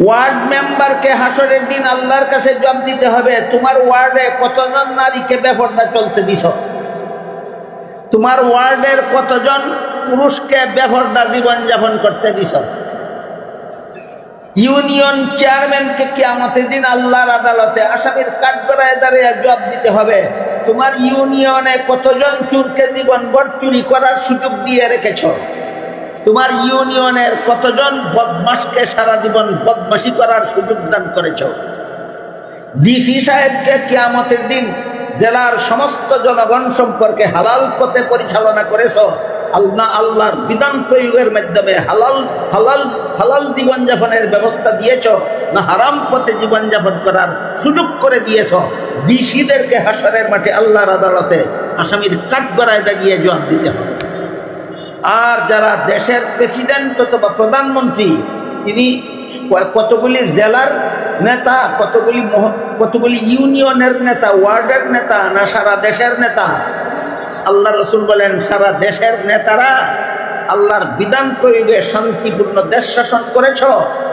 ওয়ার্ড মেম্বারকে হাসরের দিন আল্লাহর কাছে জবাব দিতে হবে, তোমার ওয়ার্ডে কতজন নারীকে বেপরদা চলতে দিছ, তোমার ওয়ার্ডের কতজন পুরুষকে বেপরদা জীবন যাপন করতে দিছ। ইউনিয়ন চেয়ারম্যানকে কিয়ামতের দিন আল্লাহর আদালতে আসামির কাঠগড়ায় দাঁড়িয়ে জবাব দিতে হবে, তোমার ইউনিয়নে কতজন চোরকে জীবনভর চুরি করার সুযোগ দিয়ে রেখেছ, তোমার ইউনিয়নের কতজন বদমাশকে সারা জীবন বদমাশি করার সুযোগ দান করেছ। ডিসি সাহেবকে কিয়ামতের দিন জেলার সমস্ত জনগণ সম্পর্কে হালাল পথে পরিচালনা করেছ, আল্লাহর বিধান প্রয়োগের মাধ্যমে হালাল হালাল হালাল জীবনযাপনের ব্যবস্থা দিয়েছ না হারাম পথে জীবনযাপন করার সুযোগ করে দিয়েছ। ডিসিদেরকে হাসরের মাঠে আল্লাহর আদালতে আসামির কাঠগড়ায় দাঁড়িয়ে জবাব দিতে হবে। আর যারা দেশের প্রেসিডেন্ট অথবা প্রধানমন্ত্রী, তিনি কতগুলি জেলার নেতা, কতগুলি ইউনিয়নের নেতা, ওয়ার্ডের নেতা না সারা দেশের নেতা? আল্লাহ রসুল বলেন সারা দেশের নেতারা আল্লাহর বিধান প্রয়োগে শান্তিপূর্ণ দেশ শাসন করেছ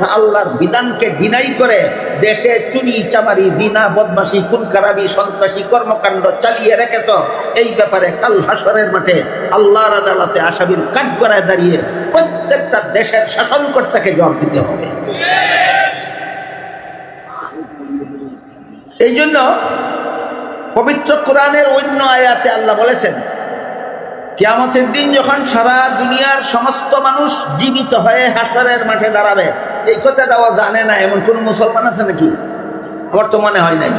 না আল্লাহর বিধানকে ডিনাই করে দেশে চুরি চামারি জিনা বদমাশি খুন খারাপি সন্ত্রাসী কর্মকাণ্ড চালিয়ে রেখেছ। এই ব্যাপারে কাল হাসরের মাঠে আল্লাহর আদালতে আসামির কাঠগড়ায় দাঁড়িয়ে প্রত্যেকটা দেশের শাসনকর্তাকে জবাব দিতে হবে। এই জন্য পবিত্র কোরআনের অন্য আয়াতে আল্লাহ বলেছেন, কিয়ামতের দিন যখন সারা দুনিয়ার সমস্ত মানুষ জীবিত হয়ে হাসরের মাঠে দাঁড়াবে, এই কথাটাও জানে না এমন কোন মুসলমান আছে নাকি? আমার তো মনে হয় নাই।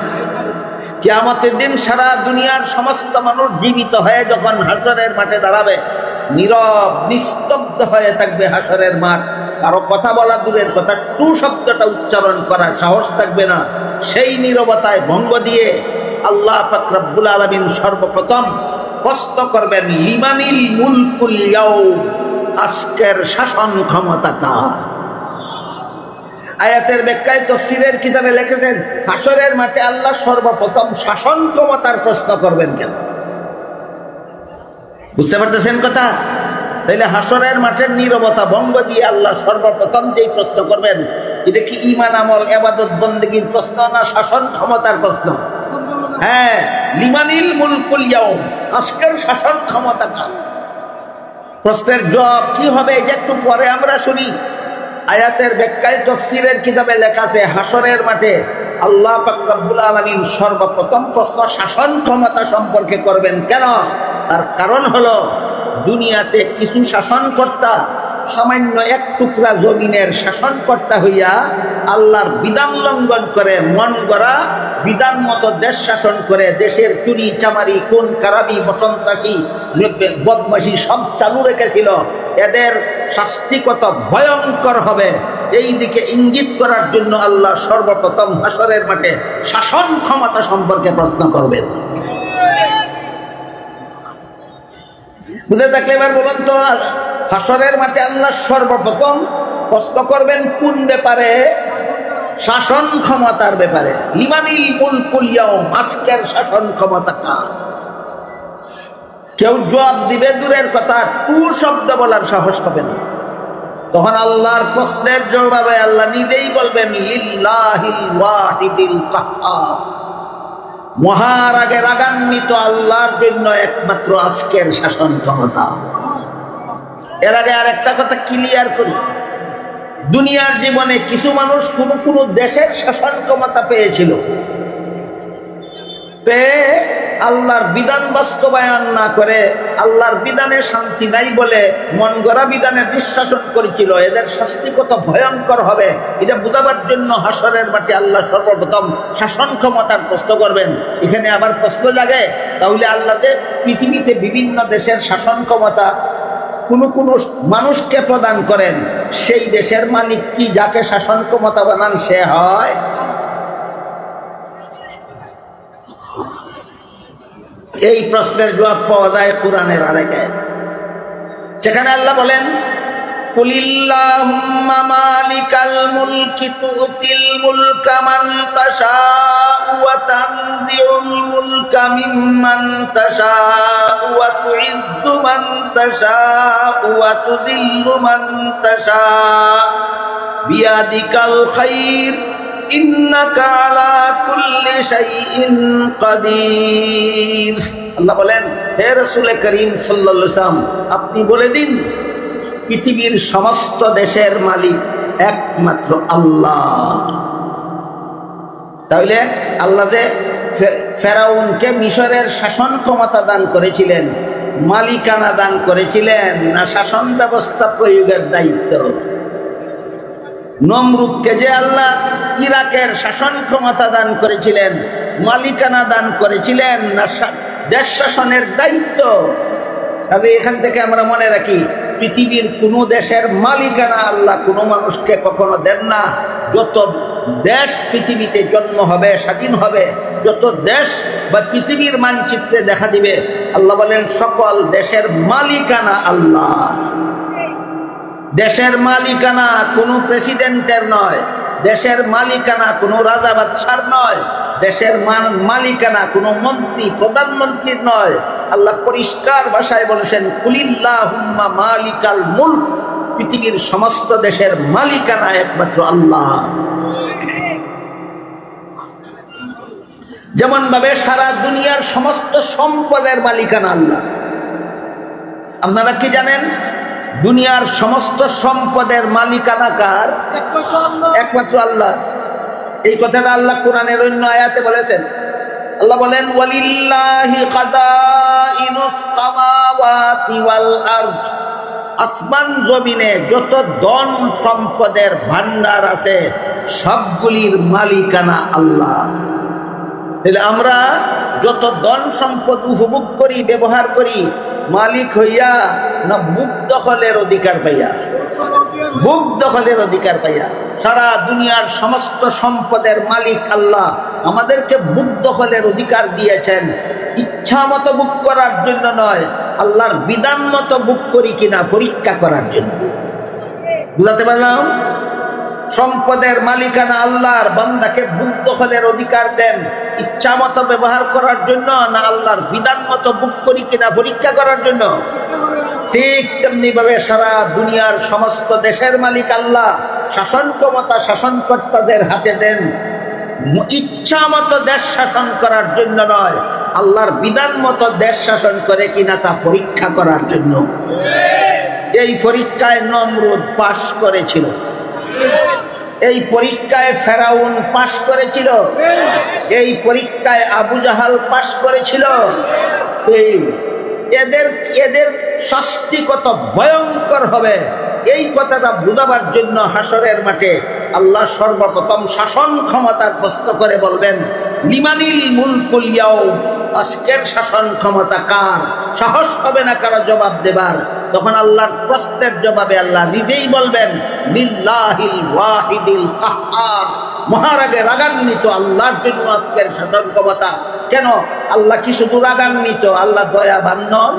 কিয়ামতের দিন সারা দুনিয়ার সমস্ত মানুষ জীবিত হয়ে যখন হাসরের মাঠে দাঁড়াবে, নীরব নিস্তব্ধ হয়ে থাকবে হাসরের মাঠ, কারো কথা বলা দূরের কথা, টু শব্দটা উচ্চারণ করার সাহস থাকবে না। সেই নীরবতায় ভঙ্গ দিয়ে আল্লাহ পাক রব্বুল আলামিন সর্বপ্রথম প্রশ্ন করবেন, লিমানিল মুলকুল ইয়াউম, আজকের শাসন ক্ষমতা কার? আয়াতের ব্যাখ্যায় তাফসীরের কিতাবে লিখেছেন, হাসরের মাঠে আল্লাহ সর্বপ্রথম শাসন ক্ষমতার প্রশ্ন করবেন কেন? বুঝতে পারতেছেন কথা? তাইলে হাসরের মাঠের নীরবতা ভঙ্গ দিয়ে আল্লাহ সর্বপ্রথম যেই প্রশ্ন করবেন, এটা কি ঈমান আমল ইবাদত বন্দেগীর প্রশ্ন না শাসন ক্ষমতার প্রশ্ন? হ্যাঁ, লিমানিল মুলকুল ইয়াউম, আজকের শাসন ক্ষমতা কার? প্রশ্নের জবাব কি হবে এটা একটু পরে আমরা শুনি। আয়াতের ব্যাখ্যায় তাফসীরের কিতাবে লেখা আছে, হাসরের মাঠে আল্লাহ পাক রব্বুল আলামিন সর্বপ্রথম প্রশ্ন শাসন ক্ষমতা সম্পর্কে করবেন কেন? তার কারণ হলো, দুনিয়াতে কিছু শাসনকর্তা সামান্য এক টুকরা জমিনের শাসনকর্তা হইয়া আল্লাহর বিধান লঙ্ঘন করে মন গড়া বিধান মতো দেশ শাসন করে দেশের চুরি চামারি খুন খারাপি সন্ত্রাসী বদমাশি সব চালু রেখেছিল। এদের শাস্তি কত ভয়ঙ্কর হবে এই দিকে ইঙ্গিত করার জন্য আল্লাহ সর্বপ্রথম হাসরের মাঠে শাসন ক্ষমতা সম্পর্কে প্রশ্ন করবেন। বুঝে থাকলে এবার বলুন তো, হাসরের মাঠে আল্লাহ সর্বপ্রথম প্রশ্ন করবেন কোন ব্যাপারে? শাসন ক্ষমতার ব্যাপারে। লিমানিল মুলকুল ইয়াউম, আজকের শাসন ক্ষমতা কার? কেউ জবাব দিবে দূরের কথা, টু শব্দ বলার সাহস পাবে না। তখন আল্লাহর প্রশ্নের জবাবে আল্লাহ নিজেই বলবেন, লিল্লাহিল ওয়াহিদিল কাহ্হার, মহারাগে রাগান্বিত আল্লাহর জন্য একমাত্র আজকের শাসন ক্ষমতা। এর আগে আর একটা কথা ক্লিয়ার করি, দুনিয়ার জীবনে কিছু মানুষ কোন কোন দেশের শাসন ক্ষমতা পেয়েছিল, পেয়ে আল্লাহর বিধান বাস্তবায়ন না করে আল্লাহর বিধানে শান্তি নাই বলে মন গড়া বিধানে দুঃশাসন করেছিল, এদের শাস্তি কত ভয়ঙ্কর হবে এটা বোঝাবার জন্য হাসরের মাঠে আল্লাহ সর্বপ্রথম শাসন ক্ষমতার প্রশ্ন করবেন। এখানে আবার প্রশ্ন জাগে, তাহলে আল্লাহ যে পৃথিবীতে বিভিন্ন দেশের শাসন ক্ষমতা কোনো কোনো মানুষকে প্রদান করেন, সেই দেশের মালিক কি যাকে শাসন ক্ষমতা বানান সে হয়? এই প্রশ্নের জবাব পাওয়া যায় কোরআনের আরেক আয়াত, সেখানে আল্লাহ বলেন কুলিল্লাহুম্মা মালিকাল মুলকি তুতিল মুলকা মান তাশাউ ওয়া তানজিউল মুলকা মিম্মান তাশাউ ওয়া তুইজ্জু মান তাশাউ ওয়া তুযিল্লু মান তাশাউ বিয়াদিকাল খায়র ইন্নাকা আলা কুল্লি শাইইন কাদির। আল্লাহ বলেন, হে রাসূল করিম সাল্লাল্লাহু আলাইহি ওয়াসাল্লাম, আপনি বলে দিন পৃথিবীর সমস্ত দেশের মালিক একমাত্র আল্লাহ। তাহলে আল্লাহ যে ফেরাউনকে মিশরের শাসন ক্ষমতা দান করেছিলেন, মালিকানা দান করেছিলেন না শাসন ব্যবস্থা প্রয়োগের দায়িত্ব? নমরুদকে যে আল্লাহ ইরাকের শাসন ক্ষমতা দান করেছিলেন, মালিকানা দান করেছিলেন না দেশ শাসনের দায়িত্ব? কাজে এখান থেকে আমরা মনে রাখি, পৃথিবীর কোনো দেশের মালিকানা আল্লাহ কোনো মানুষকে কখনো দেন না। যত দেশ পৃথিবীতে জন্ম হবে, স্বাধীন হবে, যত দেশ বা পৃথিবীর মানচিত্রে দেখা দিবে, আল্লাহ বলেন সকল দেশের মালিকানা আল্লাহ। দেশের মালিকানা কোনো প্রেসিডেন্টের নয়, দেশের মালিকানা কোনো রাজা বাদশার নয়, দেশের মালিকানা কোনো মন্ত্রী প্রধানমন্ত্রীর নয়। আল্লাহ পরিষ্কার ভাষায় বলেছেন কুলিল্লাহুম্মা মালিকাল মুলক, পৃথিবীর সমস্ত দেশের মালিকানা একমাত্র আল্লাহ। যেমন ভাবে সারা দুনিয়ার সমস্ত সম্পদের মালিকানা আল্লাহ। আপনারা কি জানেন দুনিয়ার সমস্ত সম্পদের মালিকানা কার? একমাত্র আল্লাহ। এই কথাটা আল্লাহ কোরআনের অন্য আয়াতে বলেছেন। আল্লাহ বলেন ওয়ালিল্লাহি খাযাইনুস সামাওয়াতি ওয়াল আরদ, আসমান জমিনে যত ধন সম্পদের ভান্ডার আছে সবগুলির মালিকানা আল্লাহ। তাহলে আমরা যত ধন সম্পদ উপভোগ করি, ব্যবহার করি, মালিক হইয়া না বুক দখলের অধিকার পাইয়া? বুক দখলের অধিকার পাইয়া। সারা দুনিয়ার সমস্ত সম্পদের মালিক আল্লাহ, আমাদেরকে বুক দখলের অধিকার দিয়েছেন ইচ্ছা মতো বুক করার জন্য নয়, আল্লাহর বিধান মতো বুক করি কিনা পরীক্ষা করার জন্য। বুঝাতে পারলাম? সম্পদের মালিকানা আল্লাহর, বান্দাকে বুক দখলের অধিকার দেন ইচ্ছা মতো ব্যবহার করার জন্য না আল্লাহর বিধান মতো বুক করি কিনা পরীক্ষা করার জন্য? ঠিক তেমনি ভাবে সারা দুনিয়ার সমস্ত দেশের মালিক আল্লাহ, শাসন ক্ষমতা শাসনকর্তাদের হাতে দেন ইচ্ছা মতো দেশ শাসন করার জন্য নয়, আল্লাহর বিধান মতো দেশ শাসন করে কিনা তা পরীক্ষা করার জন্য। এই পরীক্ষায় নমরুদ পাশ করেছিল, এই পরীক্ষায় ফেরাউন পাশ করেছিল, এই পরীক্ষায় আবু জাহাল পাশ করেছিল। এদের শাস্তি কত ভয়ঙ্কর হবে এই কথাটা বুঝাবার জন্য হাসরের মাঠে আল্লাহ সর্বপ্রথম শাসন ক্ষমতার প্রশ্ন করে বলবেন লিমানিল মুলকুল ইয়াউম, আজকের শাসন ক্ষমতা কার? সাহস হবে না কারো জবাব দেবার। তখন আল্লাহর প্রশ্নের জবাবে আল্লাহ নিজেই বলবেন লিল্লাহিল ওয়াহিদিল কাহ্হার, মহারাগে রাগান্বিত আল্লাহর জন্য আজকের শাসন ক্ষমতা। কেন? আল্লাহ কি শুধু রাগান্বিত? আল্লাহ দয়াবান নন?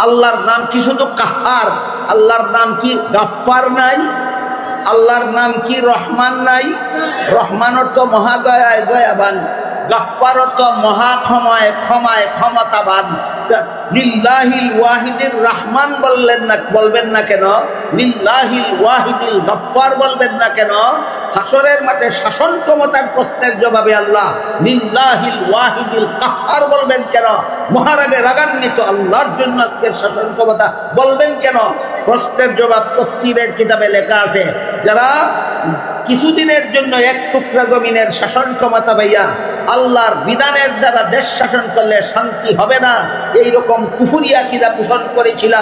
আল্লাহর নাম কি শুধু কাহ্হার? আল্লাহর নাম কি গাফফার নাই? আল্লাহর নাম কি রহমান নাই? রহমান অর্থ মহাদয়ায় দয়াবান, গাফফার অর্থ মহাক্ষমায় ক্ষমায় ক্ষমতাবান। লিল্লাহিল ওয়াহিদির রহমান বলবেন না কেন? লিল্লাহিল ওয়াহিদিল গাফফার বলবেন না কেন? হাসরের মাঠে শাসন ক্ষমতার প্রশ্নের জবাবে আল্লাহ লিল্লাহিল ওয়াহিদিল কাহ্হার বলবেন কেন? মহারাগে রাগান্বিত আল্লাহর জন্য আজকের শাসন ক্ষমতা বলবেন কেন? প্রশ্নের জবাব তাফসীরের কিতাবে লেখা আছে। যারা কিছুদিনের জন্য এক টুকরা জমিনের শাসন ক্ষমতা পাইয়া আল্লাহর বিধানের দ্বারা দেশ শাসন করলে শান্তি হবে না, এইরকম কুফরি আকীদা পোষণ করেছিল।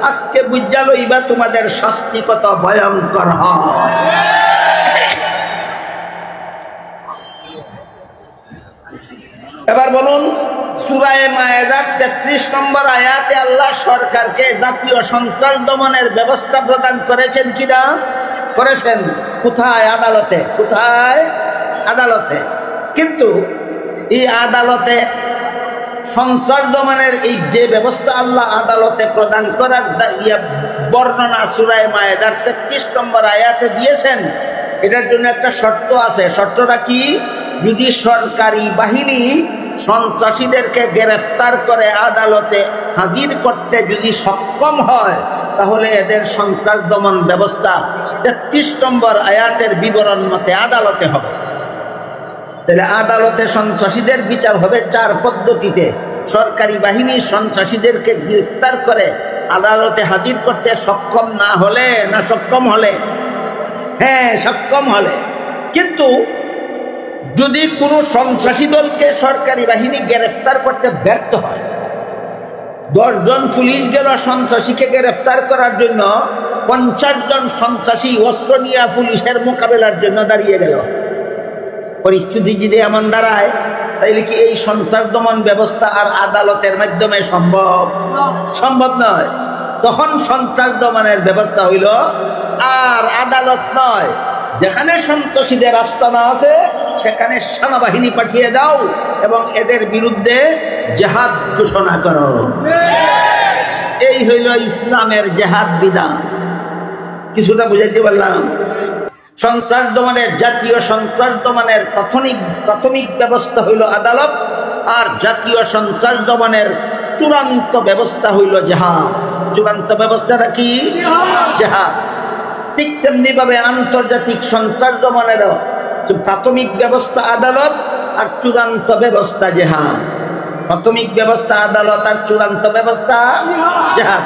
আজকে বুঝা লইবা তোমাদের শাস্তি কত ভয়ঙ্কর হয়। এবার বলুন, সূরা মায়েদার 33 নম্বর আয়াতে আল্লাহ সরকারকে জাতীয় সন্ত্রাস দমনের ব্যবস্থা প্রদান করেছেন কিনা? করেছেন। কোথায়? আদালতে। কোথায়? আদালতে। কিন্তু এই আদালতে সন্ত্রাস দমনের এই যে ব্যবস্থা আল্লাহ আদালতে প্রদান করার বর্ণনা সূরা মায়েদার 33 নম্বর আয়াতে দিয়েছেন, এটার জন্য একটা শর্ত আছে। শর্তটা কি? যদি সরকারি বাহিনী সন্ত্রাসীদেরকে গ্রেফতার করে আদালতে হাজির করতে যদি সক্ষম হয়, তাহলে এদের সন্ত্রাস দমন ব্যবস্থা 33 নম্বর আয়াতের বিবরণ মতে আদালতে হবে। তাহলে আদালতে সন্ত্রাসীদের বিচার হবে 4 পদ্ধতিতে। সরকারি বাহিনী সন্ত্রাসীদেরকে গ্রেফতার করে আদালতে হাজির করতে সক্ষম না হলে, না সক্ষম হলে, হ্যাঁ সক্ষম হলে। কিন্তু যদি কোনো সন্ত্রাসী দলকে সরকারি বাহিনী গ্রেফতার করতে ব্যর্থ হয়, 10 জন পুলিশ গেল সন্ত্রাসীকে গ্রেফতার করার জন্য, 50 জন সন্ত্রাসী অস্ত্র নিয়ে পুলিশের মোকাবেলার জন্য দাঁড়িয়ে গেল, পরিস্থিতি যদি এমন দাঁড়ায়, তাইলে কি এই সন্ত্রাস দমন ব্যবস্থা আর আদালতের মাধ্যমে সম্ভব? সম্ভব নয়। তখন সন্ত্রাস দমনের ব্যবস্থা হইল আর আদালত নয়, যেখানে সন্ত্রাসীদের আস্তানা আছে সেখানে সেনাবাহিনী পাঠিয়ে দাও এবং এদের বিরুদ্ধে জিহাদ ঘোষণা করো। এই হইল ইসলামের জিহাদ বিধান। কিছুটা বুঝাইতে পারলাম? সন্ত্রাস দমনের, জাতীয় সন্ত্রাস দমনের প্রাথমিক ব্যবস্থা হইল আদালত, আর জাতীয় সন্ত্রাস দমনের চূড়ান্ত ব্যবস্থা হইল জিহাদ। চূড়ান্ত ব্যবস্থাটা কি? জিহাদ। ঠিক তেমনি ভাবে আন্তর্জাতিক সন্ত্রাস দমনেরও প্রাথমিক ব্যবস্থা আদালত আর চূড়ান্ত ব্যবস্থা জিহাদ। প্রাথমিক ব্যবস্থা আদালত আর চূড়ান্ত ব্যবস্থা জিহাদ।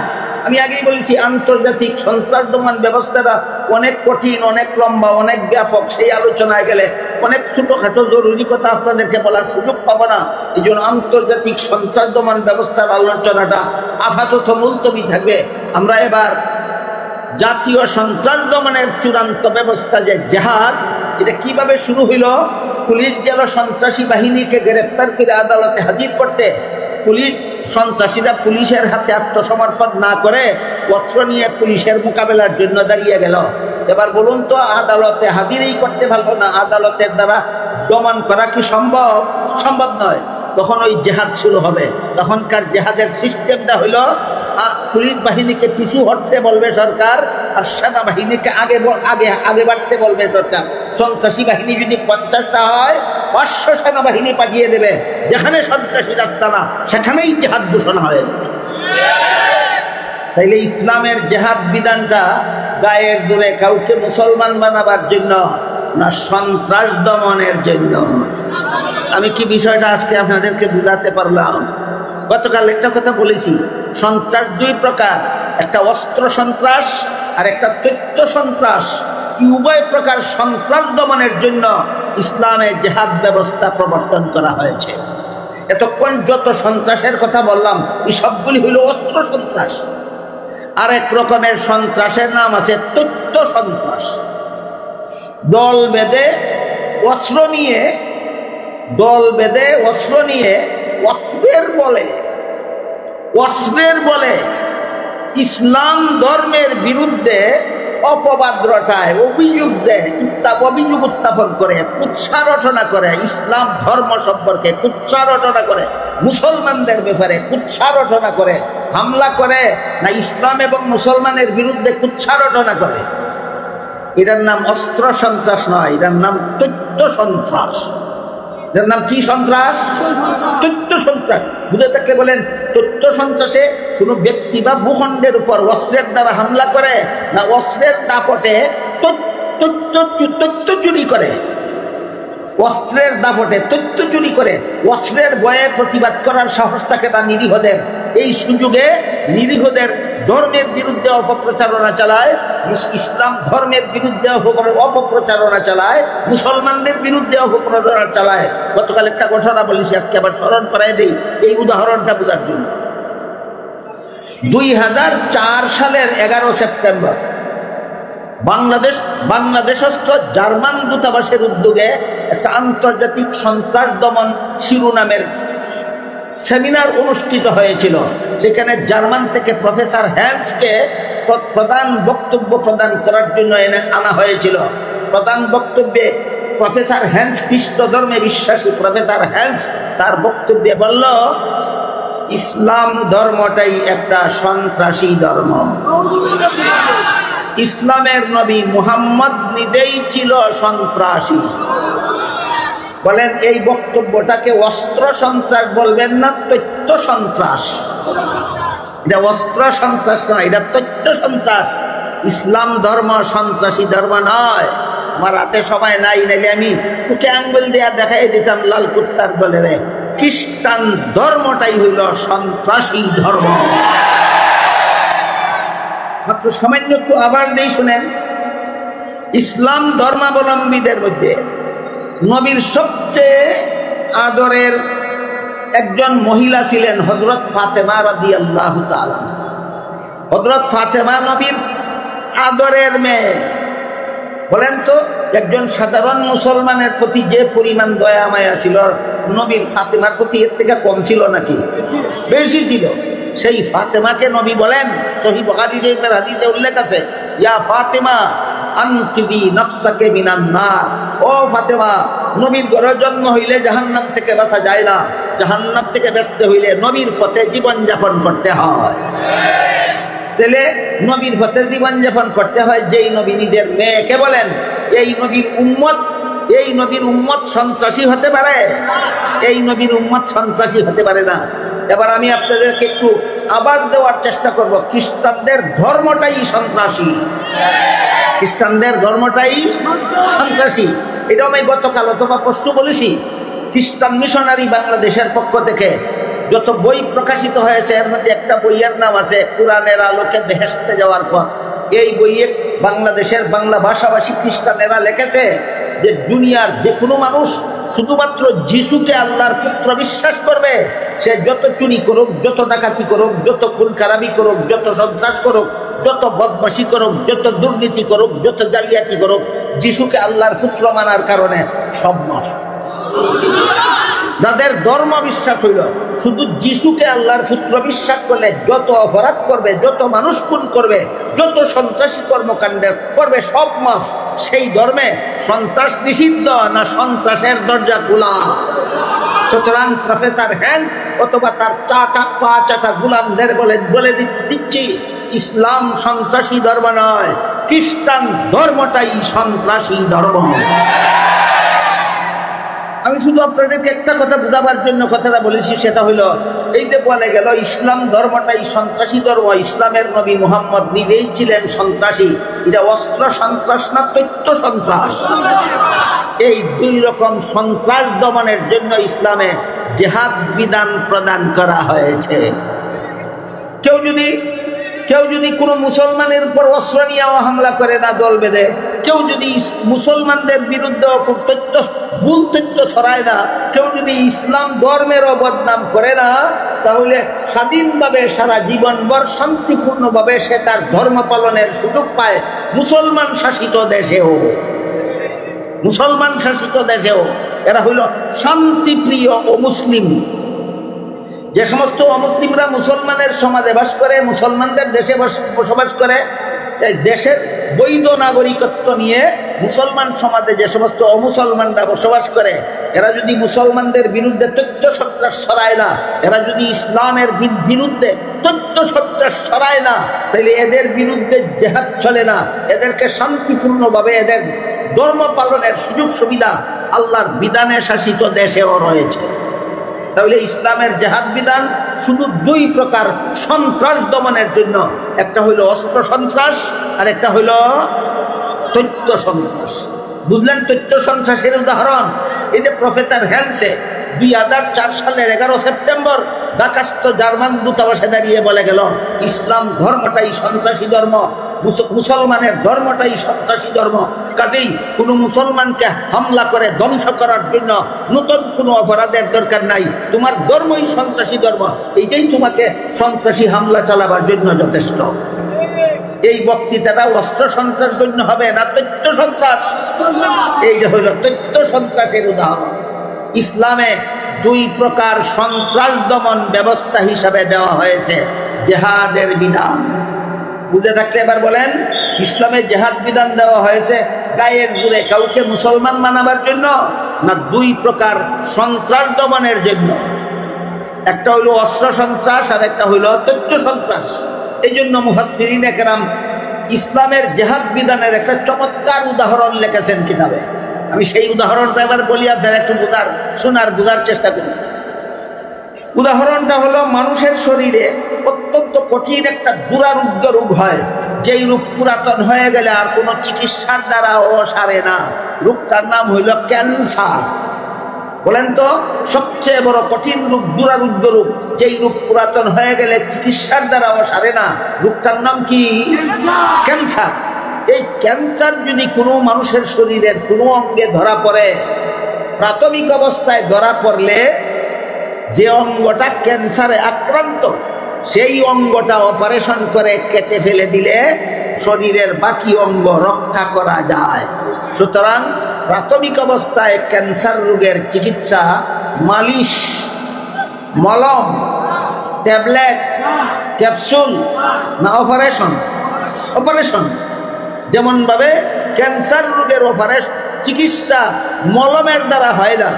আমি আগেই বলেছি, আন্তর্জাতিক সন্ত্রাস দমন ব্যবস্থাটা অনেক কঠিন, অনেক লম্বা, অনেক ব্যাপক। সেই আলোচনায় গেলে অনেক ছোটখাটো জরুরি কথা আপনাদেরকে বলার সুযোগ পাবো না। এই জন্য আন্তর্জাতিক সন্ত্রাস দমন ব্যবস্থার আলোচনাটা আপাতত মুলতবি থাকবে। আমরা এবার জাতীয় সন্ত্রাস দমনের চূড়ান্ত ব্যবস্থা যে জিহাদ, এটা কিভাবে শুরু হইল? পুলিশ গেল সন্ত্রাসী বাহিনীকে গ্রেফতার করে আদালতে হাজির করতে, সন্ত্রাসীরা পুলিশের হাতে আত্মসমর্পণ না করে অস্ত্র নিয়ে পুলিশের মোকাবেলার জন্য দাঁড়িয়ে গেল। এবার বলুন তো, আদালতে হাজিরই করতে পারলো না, আদালতের দ্বারা দমন করা কি সম্ভব? সম্ভব নয়। তখন ওই জিহাদ শুরু হবে। তখনকার জিহাদের সিস্টেমটা হইল, পুলিশ বাহিনীকে পিছু হটতে বলবে সরকার, আর সেনাবাহিনীকে আগে বাড়তে বলবে সরকার। সন্ত্রাসী বাহিনী যদি 50টা হয়, 500 সেনাবাহিনী পাঠিয়ে দেবে। যেখানে সন্ত্রাসী রাস্তা না, সেখানেই জিহাদ ঘোষণা হয়ে যাবে। তাইলে ইসলামের জিহাদ বিধানটা গায়ের দূরে কাউকে মুসলমান বানাবার জন্য না, সন্ত্রাস দমনের জন্য। আমি কি বিষয়টা আজকে আপনাদেরকে বুঝাতে পারলাম? গতকাল একটা কথা বলেছি, সন্ত্রাস 2 প্রকার, একটা অস্ত্র সন্ত্রাস আর একটা তথ্য সন্ত্রাস। উভয় প্রকার সন্ত্রাস দমনের জন্য ইসলামে জিহাদ ব্যবস্থা প্রবর্তন করা হয়েছে। এতক্ষণ যত সন্ত্রাসের কথা বললাম, এই সবগুলি হইল অস্ত্র সন্ত্রাস। আরেক রকমের সন্ত্রাসের নাম আছে তথ্য সন্ত্রাস। দল বেঁধে অস্ত্র নিয়ে অস্ত্রের বলে ইসলাম ধর্মের বিরুদ্ধে অপবাদ রটায়, অভিযোগ উত্থাপন করে, কুৎসা রচনা করে, ইসলাম ধর্ম সম্পর্কে কুৎসা রচনা করে, মুসলমানদের ব্যাপারে কুৎসা রচনা করে, হামলা করে না ইসলাম এবং মুসলমানের বিরুদ্ধে কুৎসা রচনা করে। এটার নাম অস্ত্র সন্ত্রাস নয়, এটার নাম তথ্য সন্ত্রাস। এটার নাম কি সন্ত্রাস? তথ্য সন্ত্রাস। বুঝে থাকলে বলেন, তথ্য সন্ত্রাসে কোনো ব্যক্তি বা ভূখণ্ডের উপর অস্ত্রের দ্বারা হামলা করে না অস্ত্রের দাপটে তথ্য চুরি করে, অস্ত্রের দাপটে তথ্য চুরি করে, অস্ত্রের ভয়ে প্রতিবাদ করার সাহস থাকে না নিরীহদের। এই সুযোগে নিরীহদের ধর্মের বিরুদ্ধে অপপ্রচারণা চালায়, ইসলাম ধর্মের বিরুদ্ধে অপপ্রচারণা চালায়, মুসলমানদের বিরুদ্ধে অপপ্রচারণা চালায়। গতকাল একটা ঘটনা বলেছি, আজকে আবার স্মরণ করাই দেই এই উদাহরণটা বোঝার জন্য। 2004 সালের 11 সেপ্টেম্বর বাংলাদেশস্থ জার্মান দূতাবাসের উদ্যোগে একটা আন্তর্জাতিক সন্ত্রাস দমন শিরোনামের সেমিনার অনুষ্ঠিত হয়েছিল। সেখানে জার্মান থেকে প্রফেসর হ্যান্সকে প্রধান বক্তব্য প্রদান করার জন্য আনা হয়েছিল। প্রধান বক্তব্যে প্রফেসর হ্যান্স খ্রিস্ট ধর্মে বিশ্বাসী প্রফেসর হ্যান্স তার বক্তব্যে বলল, ইসলাম ধর্মটাই একটা সন্ত্রাসী ধর্ম। ইসলামের নবী মুহাম্মদ নিজেই ছিল সন্ত্রাসী। বলেন এই বক্তব্যটাকে অস্ত্র সন্ত্রাস বলবেন না তথ্য সন্ত্রাস? এটা অস্ত্র সন্ত্রাস নয়, এটা তথ্য সন্ত্রাস। ইসলাম ধর্ম সন্ত্রাসী ধর্ম নয়। আমার হাতে সময় নাই, নাইলে আমি চোখে আঙ্গুল দেয়া দেখাই দিতাম লাল কুত্তার দলের। খ্রিস্টান ধর্মটাই হইল সন্ত্রাসী ধর্ম। মাত্র সামান্য একটু আবার নেই শুনেন। ইসলাম ধর্মাবলম্বীদের মধ্যে নবীর সবচেয়ে আদরের একজন মহিলা ছিলেন হযরত ফাতেমা রাদিয়াল্লাহু তাআলা। হযরত ফাতেমা নবীর আদরের মেয়ে। বলেন তো, একজন সাধারণ মুসলমানের প্রতি যে পরিমাণ দয়া মায়া ছিল, নবীর ফাতেমার প্রতি এর থেকে কম ছিল নাকি? বেশি ছিল। সেই ফাতেমাকে নবী বলেন, সহিহ বুখারী শরীফের হাদিসে উল্লেখ আছে, ইয়া ফাতেমা আনকিযি নাফসাকে মিনান নার। ও ফাতেমা, নবীর ঘরে জন্ম হইলে জাহান্নাম থেকে বাঁচা যায় না, জাহান্নাম থেকে বাঁচতে হইলে নবীর পথে জীবন যাপন করতে হয়। তাহলে নবীর পথে জীবন যাপন করতে হয়। যেই নবী নিজের মেয়েকে বলেন এই নবীর উম্মত সন্ত্রাসী হতে পারে? এই নবীর উম্মত সন্ত্রাসী হতে পারে না। এবার আমি আপনাদেরকে একটু আবার দেওয়ার চেষ্টা করব, খ্রিস্টানদের ধর্মটাই সন্ত্রাসী। খ্রিস্টানদের ধর্মটাই সন্ত্রাসী। এটাও আমি গতকাল অথবা পরশু বলেছি। খ্রিস্টান মিশনারি বাংলাদেশের পক্ষ থেকে যত বই প্রকাশিত হয়েছে, এর মধ্যে একটা বইয়ের নাম আছে কুরআনের আলোকে বেহেশতে যাওয়ার পথ। এই বইয়ে বাংলাদেশের বাংলা ভাষাভাষী খ্রিস্টানেরা লিখেছে যে দুনিয়ার যে কোনো মানুষ শুধুমাত্র যিশুকে আল্লাহর পুত্র বিশ্বাস করবে, সে যত চুরি করুক, যত ডাকাতি করুক, যত খুন খারাপি করুক, যত সন্ত্রাস করুক, যত বদমাশি করুক, যত দুর্নীতি করুক, যত জালিয়াতি করুক, যিশুকে আল্লাহর পুত্র মানার কারণে সব মাফ। যাদের ধর্ম বিশ্বাস হইল শুধু যিশুকে আল্লাহর পুত্র বিশ্বাস করলে যত অপরাধ করবে, যত মানুষ খুন করবে, যত সন্ত্রাসী কর্মকাণ্ড করবে, সব মাফ। সেই ধর্মে সন্ত্রাস নিষিদ্ধ না সন্ত্রাসের দরজা খোলা? সুতরাং প্রফেসর হ্যান্স অথবা তার পা চাটা গোলামদের বলে দিচ্ছি, ইসলাম সন্ত্রাসী ধর্ম নয়, খ্রিস্টান ধর্মটাই সন্ত্রাসী ধর্ম। আমি শুধু আপনাদেরকে একটা কথা বোঝাবার জন্য কথাটা বলেছি, সেটা হলো এই যে বলে গেল ইসলাম ধর্মটাই সন্ত্রাসী ধর্ম, ইসলামের নবী মুহাম্মদ নিজেই ছিলেন সন্ত্রাসী। এটা অস্ত্র সন্ত্রাস না তথ্য সন্ত্রাস? এই দুই রকম সন্ত্রাস দমনের জন্য ইসলামে জিহাদ বিধান প্রদান করা হয়েছে। কেউ যদি কোনো মুসলমানের উপর অস্ত্র নিয়ে হামলা করে না, দল বেঁধে, কেউ যদি মুসলমানদের বিরুদ্ধে ভুল তথ্য ছড়ায় না, কেউ যদি ইসলাম ধর্মেরও বদনাম করে না, তাহলে স্বাধীনভাবে সারা জীবনভর শান্তিপূর্ণভাবে সে তার ধর্ম পালনের সুযোগ পায় মুসলমান শাসিত দেশেও। এরা হইল শান্তিপ্রিয় ও মুসলিম। যে সমস্ত অমুসলিমরা মুসলমানের সমাজে বাস করে, মুসলমানদের দেশে বসবাস করে, দেশের বৈধ নাগরিকত্ব নিয়ে মুসলমান সমাজে যে সমস্ত অমুসলমানরা বসবাস করে, এরা যদি মুসলমানদের বিরুদ্ধে তথ্য সন্ত্রাস ছড়ায় না, এরা যদি ইসলামের বিরুদ্ধে তথ্য সন্ত্রাস ছড়ায় না, তাহলে এদের বিরুদ্ধে জিহাদ চলে না। এদেরকে শান্তিপূর্ণভাবে এদের ধর্ম পালনের সুযোগ সুবিধা আল্লাহর বিধানে শাসিত দেশেও রয়েছে। তাহলে ইসলামের জিহাদ বিধান শুধু দুই প্রকার সন্ত্রাস দমনের জন্য, একটা হইল অস্ত্র সন্ত্রাস আর একটা হইল তথ্য সন্ত্রাস। বুঝলেন তথ্য সন্ত্রাসের উদাহরণ? এই যে প্রফেসর হ্যান্সে 2004 সালের 11 সেপ্টেম্বর ঢাকাস্থ জার্মান দূতাবাসে দাঁড়িয়ে বলে গেল, ইসলাম ধর্মটাই সন্ত্রাসী ধর্ম, মুসলমানের ধর্মটাই সন্ত্রাসী ধর্ম। কাজেই কোনো মুসলমানকে হামলা করে ধ্বংস করার জন্য নতুন কোনো অপরাধের দরকার নাই, তোমার ধর্মই সন্ত্রাসী ধর্ম, এইটাই তোমাকে সন্ত্রাসী হামলা চালাবার জন্য যথেষ্ট। এই বক্তৃতাটা অস্ত্র সন্ত্রাস গণ্য হবে না তথ্য সন্ত্রাস? এইটা হইল তথ্য সন্ত্রাসের উদাহরণ। ইসলামে দুই প্রকার সন্ত্রাস দমন ব্যবস্থা হিসাবে দেওয়া হয়েছে জেহাদের বিধান। বুঝে থাকলে এবার বলেন, ইসলামে জেহাদ বিধান দেওয়া হয়েছে গায়ের জোরে কাউকে মুসলমান বানাবার জন্য, না দুই প্রকার সন্ত্রাস দমনের জন্য? একটা হইল অস্ত্র সন্ত্রাস আর একটা হইল তথ্য সন্ত্রাস। এই জন্য মুফাসসিরিনে কেরাম ইসলামের জেহাদ বিধানের একটা চমৎকার উদাহরণ লিখেছেন কিতাবে। আমি সেই উদাহরণটা এবার বলি, আপনারা একটু বোঝার চেষ্টা করুন। উদাহরণটা হলো, মানুষের শরীরে অত্যন্ত কঠিন একটা দুরারোগ্য রোগ হয়, যেই রোগ পুরাতন হয়ে গেলে আর কোনো চিকিৎসার দ্বারা ও সারে না। রোগটার নাম হইল ক্যান্সার। বলেন তো, সবচেয়ে বড় কঠিন রোগ, দুরারোগ্য রোগ, যেই রোগ পুরাতন হয়ে গেলে চিকিৎসার দ্বারা ও সারে না, রোগটার নাম কি? ক্যান্সার। এই ক্যান্সার যদি কোনো মানুষের শরীরের কোনো অঙ্গে ধরা পড়ে, প্রাথমিক অবস্থায় ধরা পড়লে যে অঙ্গটা ক্যান্সারে আক্রান্ত, সেই অঙ্গটা অপারেশন করে কেটে ফেলে দিলে শরীরের বাকি অঙ্গ রক্ষা করা যায়। সুতরাং প্রাথমিক অবস্থায় ক্যান্সার রোগের চিকিৎসা মালিশ, মলম, ট্যাবলেট, ক্যাপসুল না অপারেশন? অপারেশন। যেমনভাবে ক্যান্সার রোগের চিকিৎসা মলমের দ্বারা হয় না,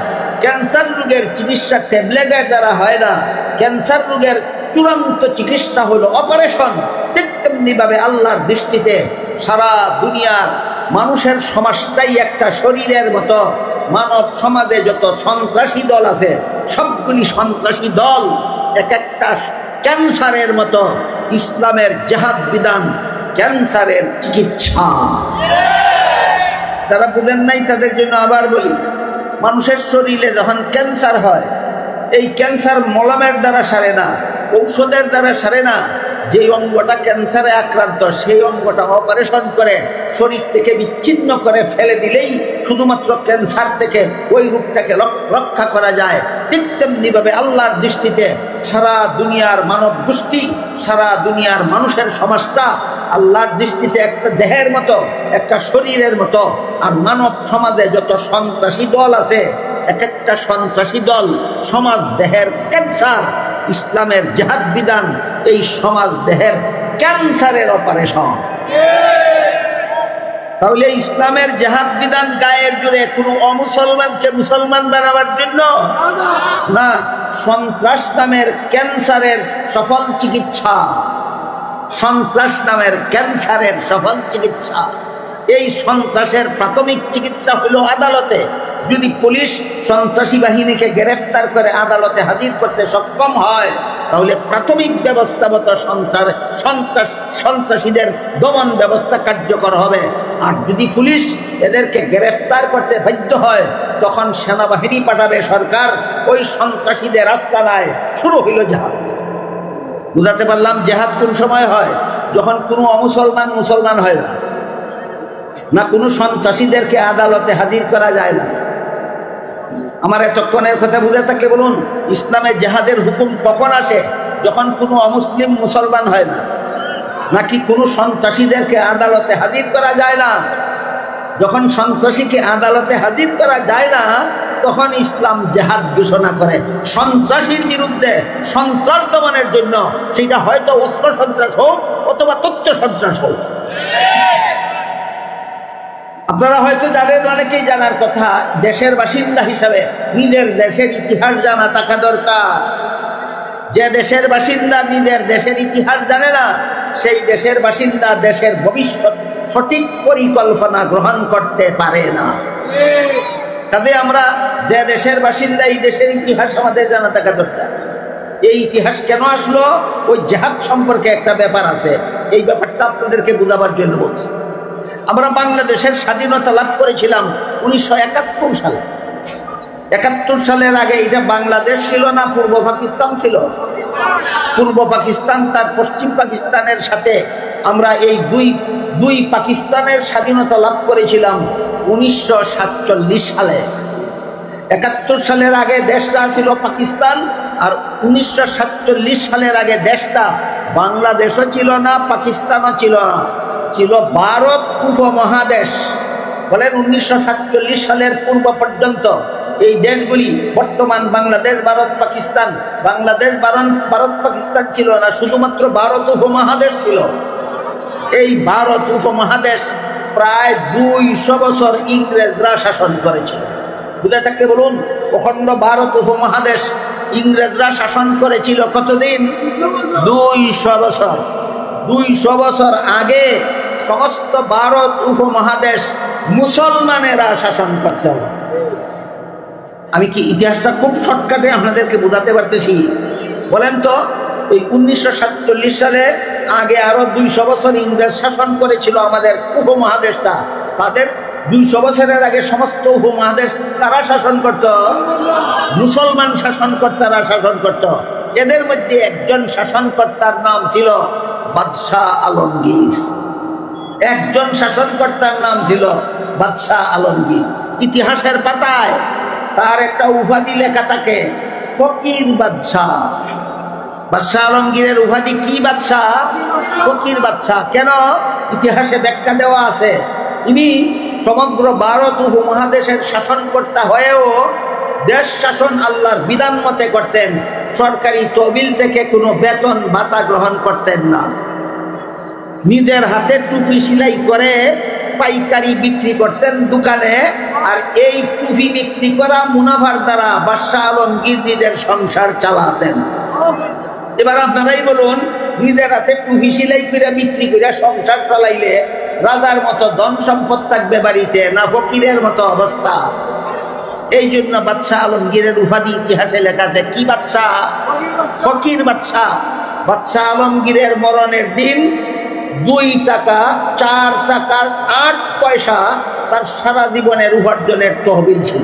ক্যান্সার রোগের চিকিৎসা ট্যাবলেটের দ্বারা হয় না, ক্যান্সার রোগের চূড়ান্ত চিকিৎসা হলো অপারেশন। ঠিক তেমনিভাবে আল্লাহর দৃষ্টিতে সারা দুনিয়ার মানুষের সমাজটাই একটা শরীরের মতো। মানব সমাজে যত সন্ত্রাসী দল আছে, সবগুলি সন্ত্রাসী দল এক একটা ক্যান্সারের মতো। ইসলামের জেহাদ বিধান ক্যান্সারের চিকিৎসা। যারা বুঝেন নাই তাদের জন্য আবার বলি, মানুষের শরীরে যখন ক্যান্সার হয়, এই ক্যান্সার মলমের দ্বারা সারে না, ঔষধের দ্বারা সারে না। যেই অঙ্গটা ক্যান্সারে আক্রান্ত, সেই অঙ্গটা অপারেশন করে শরীর থেকে বিচ্ছিন্ন করে ফেলে দিলেই শুধুমাত্র ক্যান্সার থেকে ওই রোগটাকে রক্ষা করা যায়। ঠিক তেমনিভাবে আল্লাহর দৃষ্টিতে সারা দুনিয়ার মানব গোষ্ঠী, সারা দুনিয়ার মানুষের সমাজটা আল্লাহর দৃষ্টিতে একটা দেহের মতো, একটা শরীরের মতো। আর মানব সমাজে যত সন্ত্রাসী দল আছে, এক একটা সন্ত্রাসী দল সমাজ দেহের ক্যান্সার। ইসলামের জেহাদ বিধান এই সমাজ দেহের ক্যান্সারের অপারেশন। তাহলে ইসলামের জেহাদ বিধান গায়ের জোরে কোনো অমুসলমানকে মুসলমান বানাবার জন্য না, সন্ত্রাস নামের ক্যান্সারের সফল চিকিৎসা। সন্ত্রাস নামের ক্যান্সারের সফল চিকিৎসা। এই সন্ত্রাসের প্রাথমিক চিকিৎসা হলো আদালতে। যদি পুলিশ সন্ত্রাসী বাহিনীকে গ্রেফতার করে আদালতে হাজির করতে সক্ষম হয়, তাহলে প্রাথমিক ব্যবস্থাগত সন্ত্রাসীদের দমন ব্যবস্থা কার্যকর হবে। আর যদি পুলিশ এদেরকে গ্রেফতার করতে বাধ্য হয়, তখন সেনাবাহিনী পাঠাবে সরকার, ওই সন্ত্রাসীদের আস্তানায় শুরু হইল জেহাদ। বুঝাতে পারলাম জেহাদ কোন সময় হয়? যখন কোনো অমুসলমান মুসলমান হয় না, না কোনো সন্ত্রাসীদেরকে আদালতে হাজির করা যায় না। আমার এতক্ষণের কথা বুঝে থাকলে বলুন, ইসলামে জেহাদের হুকুম কখন আসে? যখন কোনো অমুসলিম মুসলমান হয় না, নাকি কোনো সন্ত্রাসীদেরকে আদালতে হাজির করা যায় না। যখন সন্ত্রাসীকে আদালতে হাজির করা যায় না, তখন ইসলাম জেহাদ ঘোষণা করে সন্ত্রাসীর বিরুদ্ধে, সন্ত্রাস দমনের জন্য। সেটা হয়তো অস্ত্র সন্ত্রাস হোক অথবা তথ্য সন্ত্রাস হোক। আপনারা হয়তো জানেন, অনেকেই জানার কথা, দেশের বাসিন্দা হিসাবে নিজের দেশের ইতিহাস জানা থাকা দরকার। যে দেশের বাসিন্দা নিজের দেশের ইতিহাস জানে না, সেই দেশের বাসিন্দা দেশের ভবিষ্যৎ সঠিক পরিকল্পনা গ্রহণ করতে পারে না। কাজে আমরা যে দেশের বাসিন্দা, এই দেশের ইতিহাস আমাদের জানা থাকা দরকার। এই ইতিহাস কেন আসলো? ওই জেহাদ সম্পর্কে একটা ব্যাপার আছে, এই ব্যাপারটা আপনাদেরকে বোঝাবার জন্য বলছি। আমরা বাংলাদেশের স্বাধীনতা লাভ করেছিলাম 1971 সালে। 71 সালের আগে এটা বাংলাদেশ ছিল না পূর্ব পাকিস্তান ছিল? পূর্ব পাকিস্তান তার পশ্চিম পাকিস্তানের সাথে আমরা এই দুই পাকিস্তানের স্বাধীনতা লাভ করেছিলাম 1947 সালে। 71 সালের আগে দেশটা ছিল পাকিস্তান, আর 1947 সালের আগে দেশটা বাংলাদেশও ছিল না, পাকিস্তানও ছিল না, ছিল ভারত উপমহাদেশ। বলেন 1947 সালের পূর্ব পর্যন্ত এই দেশগুলি বর্তমান বাংলাদেশ, ভারত, পাকিস্তান, বাংলাদেশ, ভারত, পাকিস্তান ছিল না, শুধুমাত্র ভারত উপমহাদেশ ছিল। এই ভারত উপমহাদেশ প্রায় 200 বছর ইংরেজরা শাসন করেছিল। বুঝে থাকতে বলুন, অখণ্ড ভারত উপমহাদেশ ইংরেজরা শাসন করেছিল কতদিন? 200 বছর। 200 বছর আগে সমস্ত ভারত উপমহাদেশ মুসলমানেরা শাসন করত। আমি কি ইতিহাসটা খুব শর্টকাটে আপনাদেরকে বোঝাতে পারতেছি? বলেন তো, এই 1947 সালে আগে আরো 200 বছর ইংরেজ শাসন করেছিল আমাদের উপমহাদেশটা। তাদের 200 বছরের আগে সমস্ত উপমহাদেশ তারা শাসন করত, মুসলমান শাসনকর্তারা শাসন করত। এদের মধ্যে একজন শাসনকর্তার নাম ছিল বাদশাহ আলমগীর। একজন শাসনকর্তার নাম ছিল বাদশাহ আলমগীর। ইতিহাসের পাতায় তার একটা উপাধি লেখা থাকে, ফকির বাদশাহ। বাদশাহ আলমগীরের উপাধি কি? বাদশাহ, ফকির বাদশাহ। কেন? ইতিহাসে ব্যাখ্যা দেওয়া আছে। ইনি সমগ্র ভারত উপমহাদেশের শাসনকর্তা হয়েও দেশ শাসন আল্লাহর বিধান মতে করতেন। সরকারি তহবিল থেকে কোনো বেতন ভাতা গ্রহণ করতেন না। নিজের হাতে টুপি সেলাই করে পাইকারি বিক্রি করতেন দোকানে, আর এই টুপি বিক্রি করা মুনাফার দ্বারা বাদশাহ আলমগীর নিজের সংসার চালাতেন। এবার আপনারাই বলুন, নিজের হাতে টুপি সেলাই করে বিক্রি করে সংসার চালাইলে রাজার মতো ধন সম্পদ থাকবে বাড়িতে, না ফকিরের মতো অবস্থা? এই জন্য বাদশাহ আলমগীরের উপাধি ইতিহাসে লেখা আছে কি? বাদশাহ, ফকির বাদশাহ। বাদশাহ আলমগীরের মরণের দিন 2 টাকা 4 টাকা 8 পয়সা তার সারা জীবনের উপার্জনের তহবিল ছিল।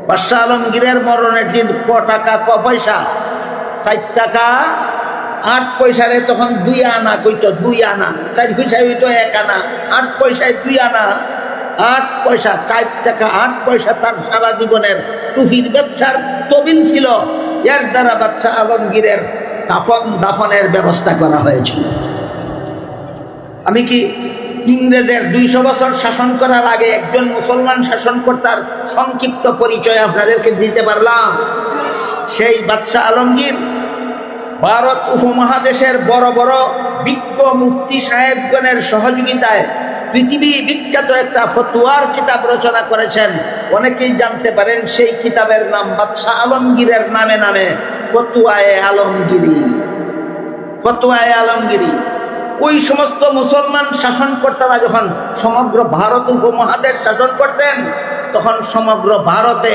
বাদশাহ আলমগীরের মরণের দিন ক টাকা ক পয়সা? 4 টাকা 8 পয়সারে তখন 2 আনা কইতো, 2 আনা। 4 পয়সায় হইতো 1 আনা, 8 পয়সায় 2 আনা। 8 পয়সা, 4 টাকা 8 পয়সা তার সারা জীবনের টুফির ব্যবসার তহবিল ছিল। এর দ্বারা বাদশাহ আলমগীরের দাফনের ব্যবস্থা করা হয়েছিল। আমি কি ইংরেজের 200 বছর শাসন করার আগে একজন মুসলমান শাসনকর্তার সংক্ষিপ্ত পরিচয় আপনাদেরকে দিতে পারলাম? সেই বাদশাহ আলমগীর ভারত উপমহাদেশের বড় বড় বিজ্ঞ মুফতি সাহেবগণের সহযোগিতায় পৃথিবী বিখ্যাত একটা ফতোয়ার কিতাব রচনা করেছেন। অনেকেই জানতে পারেন সেই কিতাবের নাম বাদশাহ আলমগীরের নামে নামে ফতোয়ায়ে আলমগীরি। ফতোয়ায়ে আলমগীরি। ওই সমস্ত মুসলমান শাসনকর্তারা যখন সমগ্র ভারত উপমহাদেশ শাসন করতেন, তখন সমগ্র ভারতে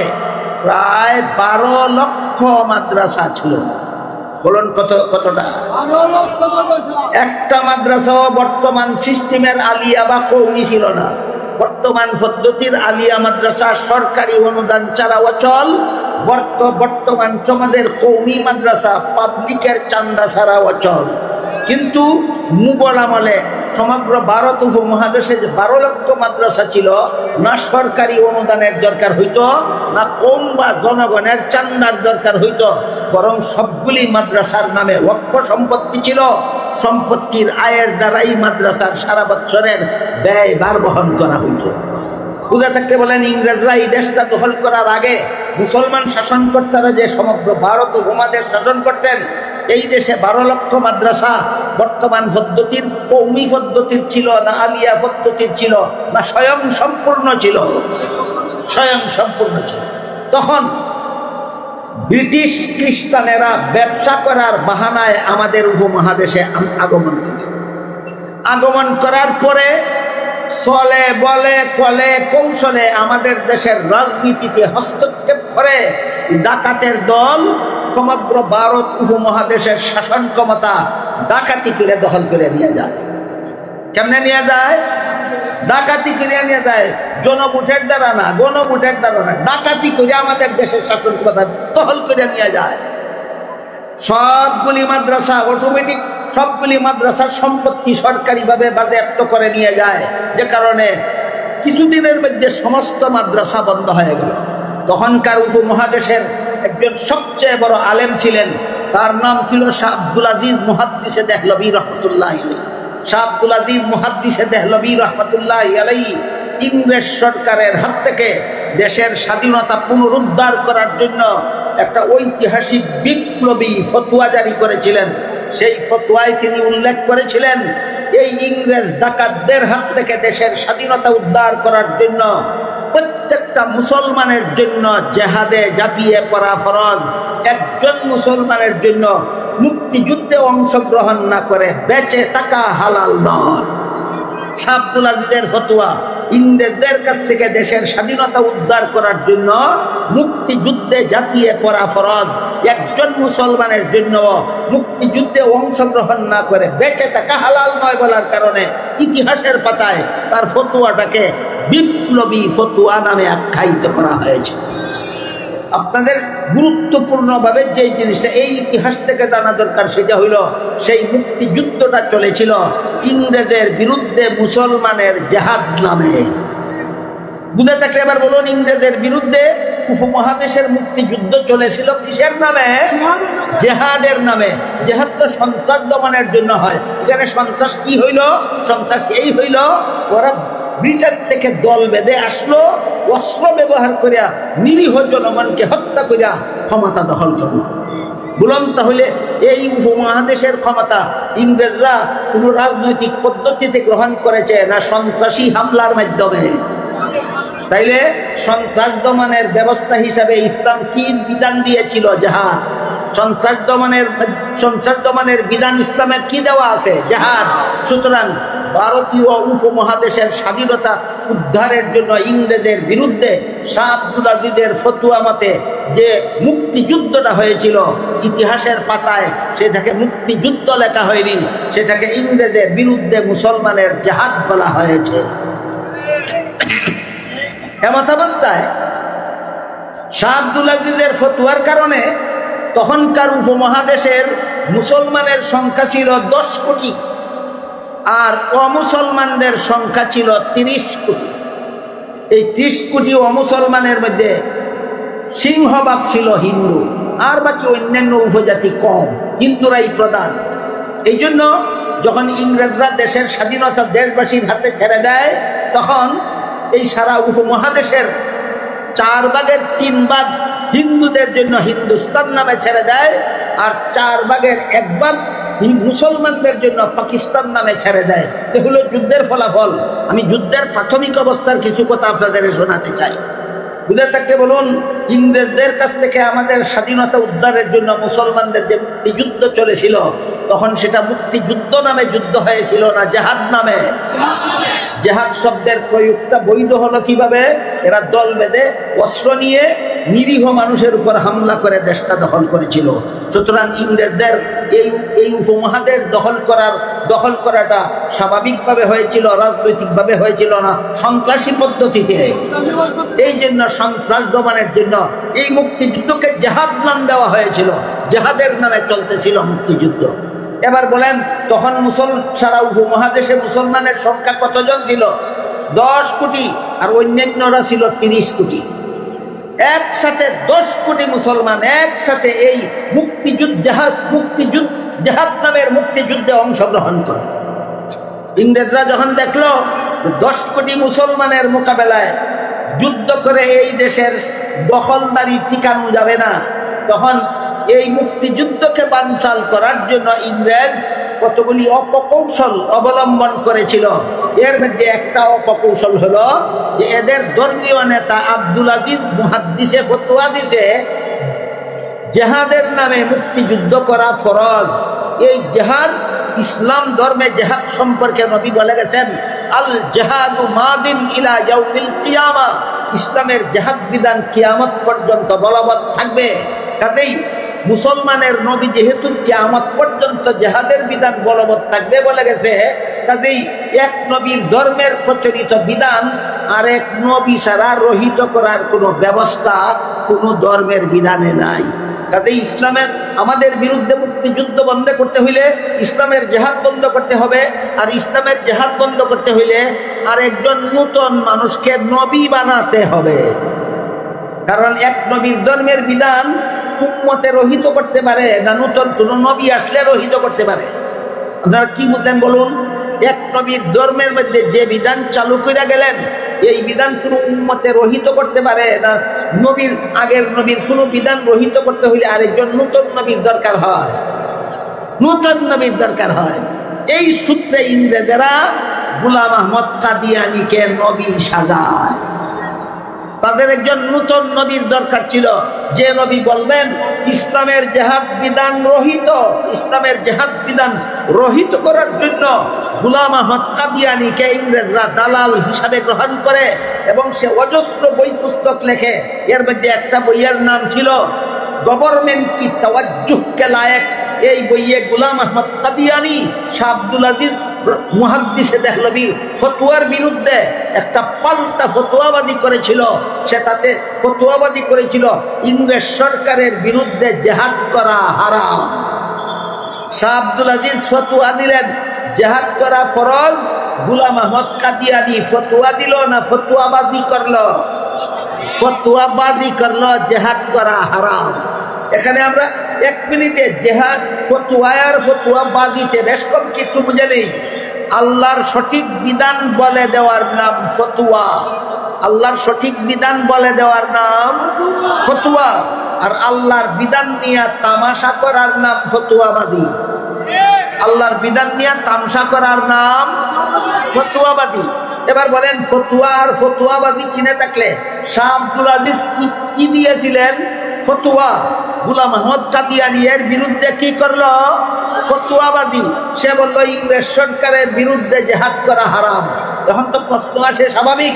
প্রায় 12 লক্ষ মাদ্রাসা ছিল। বলুন কতটা? একটা মাদ্রাসাও বর্তমান সিস্টেমের আলিয়া বা কওমি ছিল না। বর্তমান পদ্ধতির আলিয়া মাদ্রাসা সরকারি অনুদান ছাড়া অচল। বর্তমান সমাজের কওমি মাদ্রাসা পাবলিকের চান্দা ছাড়া অচল। কিন্তু মুঘল আমলে সমগ্র ভারত উপমহাদেশে যে 12 লক্ষ মাদ্রাসা ছিল, না সরকারি অনুদানের দরকার হইতো, না কম বা জনগণের চান্দার দরকার হইতো, বরং সবগুলি মাদ্রাসার নামে ওয়াকফ সম্পত্তি ছিল। সম্পত্তির আয়ের দ্বারাই মাদ্রাসার সারা বছরের ব্যয়ভার বহন করা হইতো। বুঝে থাকতে বলেন, ইংরেজরা এই দেশটা দখল করার আগে মুসলমান শাসনকর্তারা যে সমগ্র ভারত উপমহাদেশ শাসন করতেন, এই দেশে 12 লক্ষ মাদ্রাসা বর্তমান পদ্ধতির কওমি পদ্ধতির ছিল, না আলিয়া পদ্ধতির ছিল, না স্বয়ং সম্পূর্ণ ছিল? স্বয়ং সম্পূর্ণ ছিল। তখন ব্রিটিশ খ্রিস্টানেরা ব্যবসা করার বাহানায় আমাদের উপমহাদেশে আগমন করে। আগমন করার পরে চলে বলে কলে কৌশলে আমাদের দেশের রাজনীতিতে হস্তক্ষেপ করে ডাকাতের দল সমগ্র ভারত উপমহাদেশের শাসন ক্ষমতা ডাকাতি করে দখল করে নিয়ে যায়। কেমনে নিয়ে যায়? ডাকাতি করে নিয়ে যায়, জনভোটের দ্বারা না, গণভোটের দ্বারা না, ডাকাতি করে আমাদের দেশের শাসন কথা দখল করে নিয়ে যায়। সবগুলি মাদ্রাসা অটোমেটিক, সবগুলি মাদ্রাসার সম্পত্তি সরকারিভাবে বাজেয়াপ্ত করে নিয়ে যায়, যে কারণে কিছুদিনের মধ্যে সমস্ত মাদ্রাসা বন্ধ হয়ে গেল। তখনকার উপমহাদেশের একজন সবচেয়ে বড় আলেম ছিলেন, তার নাম ছিল শাহ আব্দুল আজিজ মুহাদ্দিসে দেহলভী রহমতুল্লাহ আলাইহি। শাহ আব্দুল আজিজ মুহাদ্দিসে দেহলভী রহমতুল্লাহ আলাইহি ইংরেজ সরকারের হাত থেকে দেশের স্বাধীনতা পুনরুদ্ধার করার জন্য একটা ঐতিহাসিক বিপ্লবী ফতোয়া জারি করেছিলেন। সেই ফতোয়ায় তিনি উল্লেখ করেছিলেন, এই ইংরেজ ডাকাতদের হাত থেকে দেশের স্বাধীনতা উদ্ধার করার জন্য প্রত্যেকটা মুসলমানের জন্য জেহাদে ঝাঁপিয়ে পড়া ফরজ। একজন মুসলমানের জন্য মুক্তিযুদ্ধে অংশগ্রহণ না করে বেঁচে থাকা হালাল নয়। শাহ আব্দুল আজিজের ফতোয়া, ইংরেজদের কাছ থেকে দেশের স্বাধীনতা উদ্ধার করার জন্য মুক্তিযুদ্ধে ঝাঁপিয়ে পড়া ফরজ। একজন মুসলমানের জন্য মুক্তিযুদ্ধে অংশগ্রহণ না করে বেঁচে থাকা হালাল নয় বলার কারণে ইতিহাসের পাতায় তার ফতোয়াটাকে বিপ্লবী ফতোয়া নামে আখ্যায়িত করা হয়েছে। আপনাদের গুরুত্বপূর্ণভাবে যে জিনিসটা এই ইতিহাস থেকে জানা দরকার, সেটা হইল সেই মুক্তিযুদ্ধটা চলেছিল ইংরেজের বিরুদ্ধে মুসলমানের জেহাদ নামে। বুঝে থাকলে এবার বলুন, ইংরেজের বিরুদ্ধে উপমহাদেশের মুক্তিযুদ্ধ চলেছিল কিসের নামে? জেহাদের নামে। জেহাদ তো সন্ত্রাস দমনের জন্য হয়। এখানে সন্ত্রাস কি হইল? সন্ত্রাস এই হইল, ওরা ব্রিটেন থেকে দল বেঁধে আসলো, অস্ত্র ব্যবহার করিয়া নিরীহ জনগণকে হত্যা করিয়া ক্ষমতা দখল করল। বলুন তাহলে এই উপমহাদেশের ক্ষমতা ইংরেজরা কোন রাজনৈতিক পদ্ধতিতে গ্রহণ করেছে না সন্ত্রাসী হামলার মাধ্যমে? তাইলে সন্ত্রাস দমনের ব্যবস্থা হিসাবে ইসলাম কি বিধান দিয়েছিল? জেহাদ। সন্ত্রাস দমনের বিধান ইসলামে কি দেওয়া আছে? জেহাদ। সুতরাং ভারতীয় উপমহাদেশের স্বাধীনতা উদ্ধারের জন্য ইংরেজের বিরুদ্ধে শাহ আব্দুল আজিজের ফতোয়া মতে যে মুক্তিযুদ্ধটা হয়েছিল, ইতিহাসের পাতায় সেটাকে মুক্তিযুদ্ধ লেখা হয়নি, সেটাকে ইংরেজের বিরুদ্ধে মুসলমানের জেহাদ বলা হয়েছে। এমতাবস্থায় শাহ আব্দুল আজিজের ফতোয়ার কারণে তখনকার উপমহাদেশের মুসলমানের সংখ্যা ছিল 10 কোটি, আর অমুসলমানদের সংখ্যা ছিল 30 কোটি। এই 30 কোটি অমুসলমানের মধ্যে সিংহভাগ ছিল হিন্দু, আর বাকি অন্যান্য উপজাতি কম, হিন্দুরাই প্রধান। এই জন্য যখন ইংরেজরা দেশের স্বাধীনতা দেশবাসীর হাতে ছেড়ে দেয়, তখন এই সারা উপমহাদেশের 4 ভাগের 3 ভাগ হিন্দুদের জন্য হিন্দুস্তান নামে ছেড়ে দেয়, আর 4 ভাগের 1 ভাগ মুসলমানদের জন্য পাকিস্তান নামে ছেড়ে দেয়। এগুলো যুদ্ধের ফলাফল। আমি যুদ্ধের প্রাথমিক অবস্থার কিছু কথা আপনাদের শোনাতে চাই। বুঝে থাকতে বলুন, ইংরেজদের কাছ থেকে আমাদের স্বাধীনতা উদ্ধারের জন্য মুসলমানদের যে মুক্তিযুদ্ধ চলেছিল, তখন সেটা মুক্তিযুদ্ধ নামে যুদ্ধ হয়েছিল না জেহাদ নামে? জেহাদ শব্দের প্রয়োগটা বৈধ হলো কিভাবে? এরা দল বেঁধে অস্ত্র নিয়ে নিরীহ মানুষের উপর হামলা করে দেশটা দখল করেছিল। সুতরাং ইংরেজদের এই উপমহাদেশ দখল করাটা স্বাভাবিকভাবে হয়েছিল, রাজনৈতিকভাবে হয়েছিল না, সন্ত্রাসী পদ্ধতিতে। এই জন্য সন্ত্রাস দমনের জন্য এই মুক্তিযুদ্ধকে জেহাদ নাম দেওয়া হয়েছিল, জেহাদের নামে চলতেছিল মুক্তিযুদ্ধ। এবার বলেন, তখন সারা উপমহাদেশে মুসলমানের সংখ্যা কতজন ছিল? 10 কোটি, আর অন্যান্যরা ছিল 30 কোটি। একসাথে 10 কোটি মুসলমান একসাথে এই জেহাদ নামের মুক্তিযুদ্ধে অংশগ্রহণ করে। ইংরেজরা যখন দেখলো 10 কোটি মুসলমানের মোকাবেলায় যুদ্ধ করে এই দেশের দখলদারি টিকানো যাবে না, তখন এই মুক্তিযুদ্ধকে বানচাল করার জন্য ইংরেজ কতগুলি অপকৌশল অবলম্বন করেছিল। এর মধ্যে একটা অপকৌশল হলো যে এদের ধর্মীয় নেতা আব্দুল আজিজ মুহাদ্দিসে ফতোয়া দিছে জেহাদের নামে মুক্তিযুদ্ধ করা ফরজ। এই জেহাদ, ইসলাম ধর্মে জেহাদ সম্পর্কে নবী বলে গেছেন, আল জেহাদু মাদিন ইলা ইয়াউমিল কিয়ামা। ইসলামের জেহাদ বিধান কিয়ামত পর্যন্ত বলবৎ থাকবে। কাজেই মুসলমানের নবী যেহেতু কিয়ামত পর্যন্ত জেহাদের বিধান বলবৎ থাকবে বলে গেছে, কাজেই এক নবীর ধর্মের প্রচলিত বিধান আরেক নবী ছাড়া রহিত করার কোনো ব্যবস্থা কোনো ধর্মের বিধানে নাই। কাজেই ইসলামের আমাদের বিরুদ্ধে মুক্তিযুদ্ধ বন্ধ করতে হইলে ইসলামের জেহাদ বন্ধ করতে হবে, আর ইসলামের জেহাদ বন্ধ করতে হইলে আরেকজন নূতন মানুষকে নবী বানাতে হবে। কারণ এক নবীর ধর্মের বিধান উম্মতে রহিত করতে পারে না, নূতন কোন নবী আসলে রহিত করতে পারে। আপনারা কি বুঝলেন বলুন? এক নবীর ধর্মের মধ্যে যে বিধান চালু করে গেলেন এই বিধান কোন উম্মতে রহিত করতে পারে না। নবীর আগের নবীর কোন বিধান রহিত করতে হইলে আরেকজন নূতন নবীর দরকার হয়, নূতন নবীর দরকার হয়। এই সূত্রে ইংরেজেরা গোলাম আহমদ কাদিয়ানীকে নবী সাজায়। তাদের একজন নূতন নবীর দরকার ছিল, যে নবী বলবেন ইসলামের জেহাদ বিধান রহিত, ইসলামের জেহাদ বিধান রহিত করার জন্য গোলাম আহমদ কাদিয়ানীকে ইংরেজরা দালাল হিসাবে গ্রহণ করে এবং সে অজস্র বই পুস্তক লেখে। এর মধ্যে একটা বইয়ের নাম ছিল গভর্নমেন্ট কি তাওয়াজ্জুহ কে লায়েক। এই বইয়ে গোলাম আহমদ কাদিয়ানী শাহ আব্দুল আজিজ মুহাদ্দিসে দেহলভির ফতোয়ার বিরুদ্ধে একটা পাল্টা ফতোয়াবাদী করেছিল। সে তাতে ফতোয়াবাদী করেছিল ইংরেজ সরকারের বিরুদ্ধে জেহাদ করা হারাম। শাহ আব্দুল আজিজ ফতোয়া দিলেন জেহাদ করা ফরজ। গোলাম আহমদ কাদিয়ানী ফতোয়া দিল না ফতোয়াবাজি করলো? ফতোয়াবাজি করলো, জেহাদ করা হারাম। এখানে আমরা এক মিনিটে জেহাদ ফতোয়া আর ফতোয়াবাজিতে বেশ কম কিছু বুঝে নেই। আল্লাহর সঠিক বিধান বলে দেওয়ার নাম ফতোয়া, আল্লাহর সঠিক বিধান বলে দেওয়ার নাম ফতোয়া, আর আল্লাহর বিধান নিয়ে তামাশা করার নাম ফতোয়াবাজি। আল্লাহর বিধান নিয়ে তামাশা করার নাম ফতোয়াবাজি। এবার বলেন ফতোয়া আর ফতোয়াবাজি চিনে থাকলে শাহ আব্দুল আজিজ কি দিয়েছিলেন? ফতোয়া। গোলাম আহমদ কাদিয়ানী এর বিরুদ্ধে কি করলো? ফতোয়াবাজি। সে বললো ইংরেজ সরকারের বিরুদ্ধে জেহাদ করা হারাম। এখন তো প্রশ্ন আসে স্বাভাবিক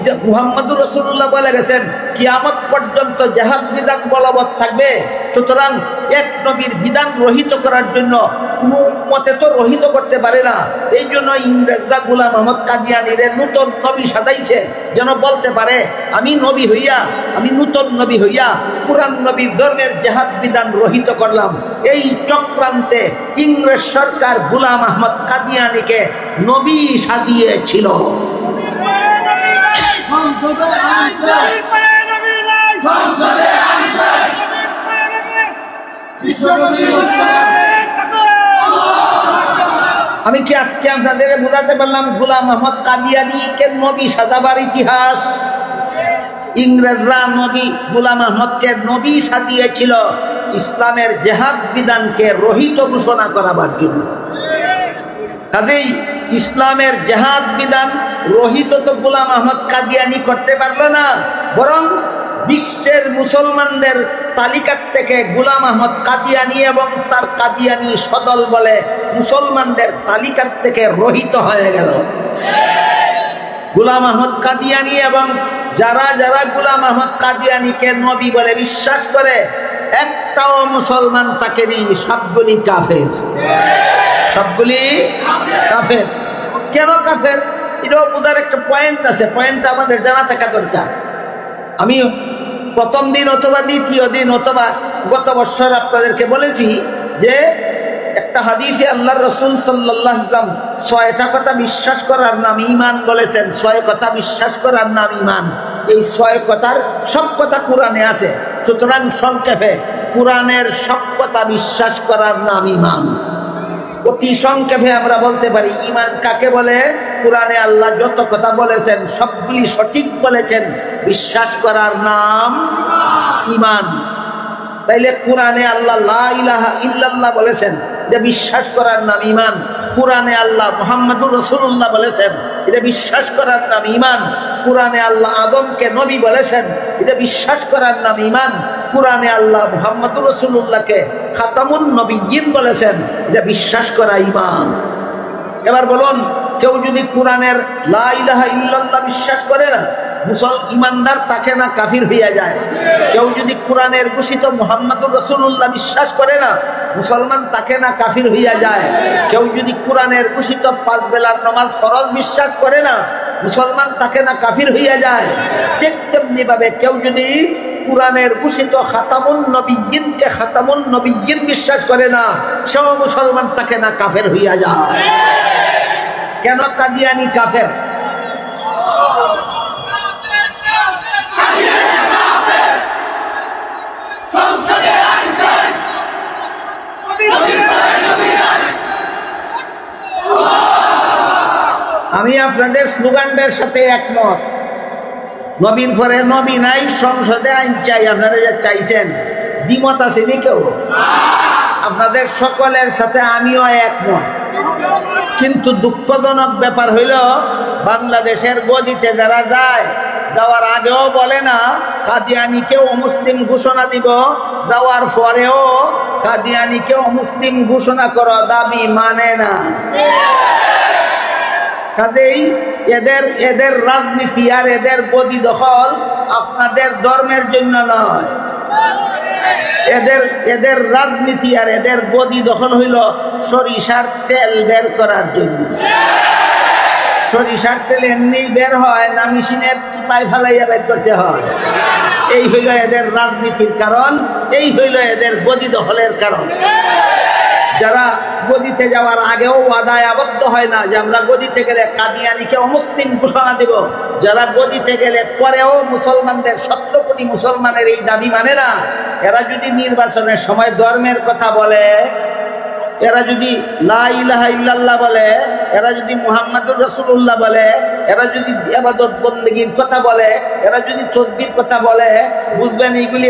যে মুহাম্মদুর রাসূলুল্লাহ বলে গেছেন কিয়ামত পর্যন্ত জেহাদ বিধান বলবৎ থাকবে, সুতরাং এক নবীর বিধান রহিত করার জন্য কোনো উম্মতে তো রহিত করতে পারে না। এই জন্য ইংরেজরা গোলাম আহমদ কাদিয়ানীর নূতন নবী সাজাইছে, যেন বলতে পারে আমি নবী হইয়া, আমি নূতন নবী হইয়া পুরান নবীর ধর্মের জেহাদ বিধান রহিত করলাম। এই চক্রান্তে ইংরেজ সরকার গোলাম আহমদ কাদিয়ানীকে নবী সাজিয়েছিল। আমি কি আজকে আপনাদের বোঝাতে পারলাম গোলাম আহমদ কাদিয়ানীকে নবী সাজাবার ইতিহাস? ইংরেজরা নবী গোলাম আহমদকে নবী সাজিয়েছিল ইসলামের জেহাদ বিধানকে রহিত ঘোষণা করাবার জন্য। কাজেই ইসলামের জেহাদ বিধান রহিত তো গোলাম আহমদ কাদিয়ানী করতে পারলো না, বরং বিশ্বের মুসলমানদের তালিকার থেকে গোলাম আহমদ কাদিয়ানী এবং তার কাদিয়ানী সদল বলে মুসলমানদের তালিকার থেকে রহিত হয়ে গেল। গোলাম আহমদ কাদিয়ানী এবং যারা যারা গোলাম আহমদ কাদিয়ানীকে নবী বলে বিশ্বাস করে একটাও মুসলমান তাকে নেই, সবগুলি কাফের, সবগুলি কাফের। কেন কাফের? এটাও বোঝার একটা পয়েন্ট আছে, পয়েন্টটা আমাদের জানা থাকা দরকার। আমি প্রথম দিন অথবা দ্বিতীয় দিন অথবা গত বছর আপনাদেরকে বলেছি যে একটা হাদিসে আল্লাহর রাসূল সাল্লাল্লাহু আলাইহি ওয়াসাল্লাম 6টা কথা বিশ্বাস করার নাম ঈমান বলেছেন। 6 কথা বিশ্বাস করার নাম ঈমান। এই 6 কথার সব কথা কোরআনে আছে, সুতরাং সংক্ষেপে কোরআনের সব কথা বিশ্বাস করার নাম ঈমান। অতি সংক্ষেপে আমরা বলতে পারি ঈমান কাকে বলে? কোরআনে আল্লাহ যত কথা বলেছেন সবগুলি সঠিক বলেছেন, বিশ্বাস করার নাম ঈমান। তাইলে কোরআনে আল্লাহ লা ইলাহা ইল্লাল্লাহ বলেছেন, এটা বিশ্বাস করার নাম ঈমান। কোরআনে আল্লাহ মুহাম্মদুর রাসূলুল্লাহ বলেছেন, এটা বিশ্বাস করার নাম ঈমান। কোরআনে আল্লাহ আদমকে নবী বলেছেন, এটা বিশ্বাস করার নাম ঈমান। কোরআনে আল্লাহ মুহাম্মদুর রাসূলুল্লাহকে খাতামুন নবিয়্যিন বলেছেন, এটা বিশ্বাস করা ঈমান। এবার বলুন, কেউ যদি কোরআনের লা ইলাহা ইল্লাল্লাহ বিশ্বাস করে না, ইমানদার তাকে না কাফির হইয়া যায়। কেউ যদি কোরআনের ঘোষিত মুহাম্মদুর রাসূলুল্লাহ বিশ্বাস করে না, মুসলমান তাকে না কাফির হইয়া যায়। কেউ যদি কোরআনের ঘোষিত 5 বেলার নামাজ ফরজ বিশ্বাস করে না, মুসলমান তাকে না কাফির হইয়া যায়। ঠিক তেমনি ভাবে কেউ যদি কোরআনের ঘোষিত খাতামুন নবিয়্যিন বিশ্বাস করে না, সেও মুসলমান তাকে না কাফের হইয়া যায়। কেন কাদিয়ানি কাফের? আমি আপনাদের স্লোগানদের সাথে একমত। নবীর পরে নবী নাই, সংসদে আইন চাই। আপনারা যা চাইছেন, দ্বিমত আসেনি কেউ? আপনাদের সকলের সাথে আমিও একমত। কিন্তু দুঃখজনক ব্যাপার হইল, বাংলাদেশের গদিতে যারা যায়, যাওয়ার আগেও বলে না কাদিয়ানিকে অমুসলিম ঘোষণা দিব, যাওয়ার পরেও কাদিয়ানিকে অমুসলিম ঘোষণা করো দাবি মানে না। কাজেই এদের রাজনীতি আর এদের গদি দখল আপনাদের ধর্মের জন্য নয়। এদের রাজনীতি আর এদের গদি দখল হইল সরিষার তেল বের করার জন্য। সরিষার তেল এমনি বের হয় না, মেশিনের চিপায় ফেলাইয়া বের করতে হয়। এই হইল এদের রাজনীতির কারণ, এই হইল এদের গদি দখলের কারণ। যারা গদিতে যাওয়ার আগেও ওয়াদায় আবদ্ধ হয় না যে আমরা গদিতে গেলে কাদিয়ানিকে অমুসলিম ঘোষণা দিব, যারা গদিতে গেলে পরেও মুসলমানদের 17 কোটি মুসলমানের এই দাবি মানে না, এরা যদি নির্বাচনের সময় ধর্মের কথা বলে, এরা যদি লা ইলাহা ইল্লাল্লাহ বলে, এরা যদি মুহাম্মাদুর রাসূলুল্লাহ বলে, এরা যদি ইবাদত বন্দেগীর কথা বলে, এরা যদি তাসবিহর কথা বলে, বুঝবেন এইগুলি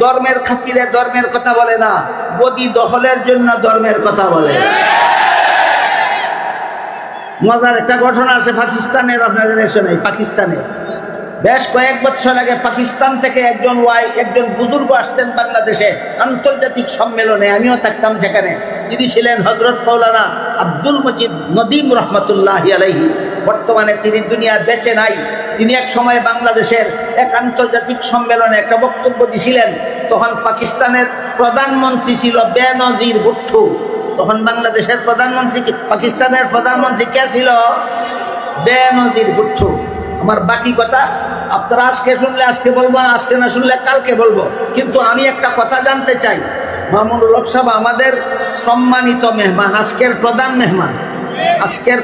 ধর্মের খাতিরে ধর্মের কথা বলে না, গদি দখলের জন্য ধর্মের কথা বলে। মজার একটা ঘটনা আছে পাকিস্তানের, আপনাদের এসে নাই। পাকিস্তানে বেশ কয়েক বছর আগে পাকিস্তান থেকে একজন বুজুর্গ আসতেন বাংলাদেশে আন্তর্জাতিক সম্মেলনে, আমিও থাকতাম সেখানে। তিনি ছিলেন হযরত মাওলানা আব্দুল মজিদ নদীম রহমাতুল্লাহি আলাইহি। বর্তমানে তিনি দুনিয়া বেঁচে নাই। তিনি এক সময় বাংলাদেশের এক আন্তর্জাতিক সম্মেলনে একটা বক্তব্য দিয়েছিলেন। তখন পাকিস্তানের প্রধানমন্ত্রী ছিল বেনজির ভুট্টো। তখন বাংলাদেশের প্রধানমন্ত্রী, পাকিস্তানের প্রধানমন্ত্রী কে ছিল? বেনজির ভুট্টো। আমার বাকি কথা আপনারা আজকে শুনলে আজকে বলবো, আজকে না শুনলে কালকে বলবো। কিন্তু আমি একটা কথা জানতে চাই, মামুনুল হক সাহেব আমাদের সম্মানিত মেহমান, আজকের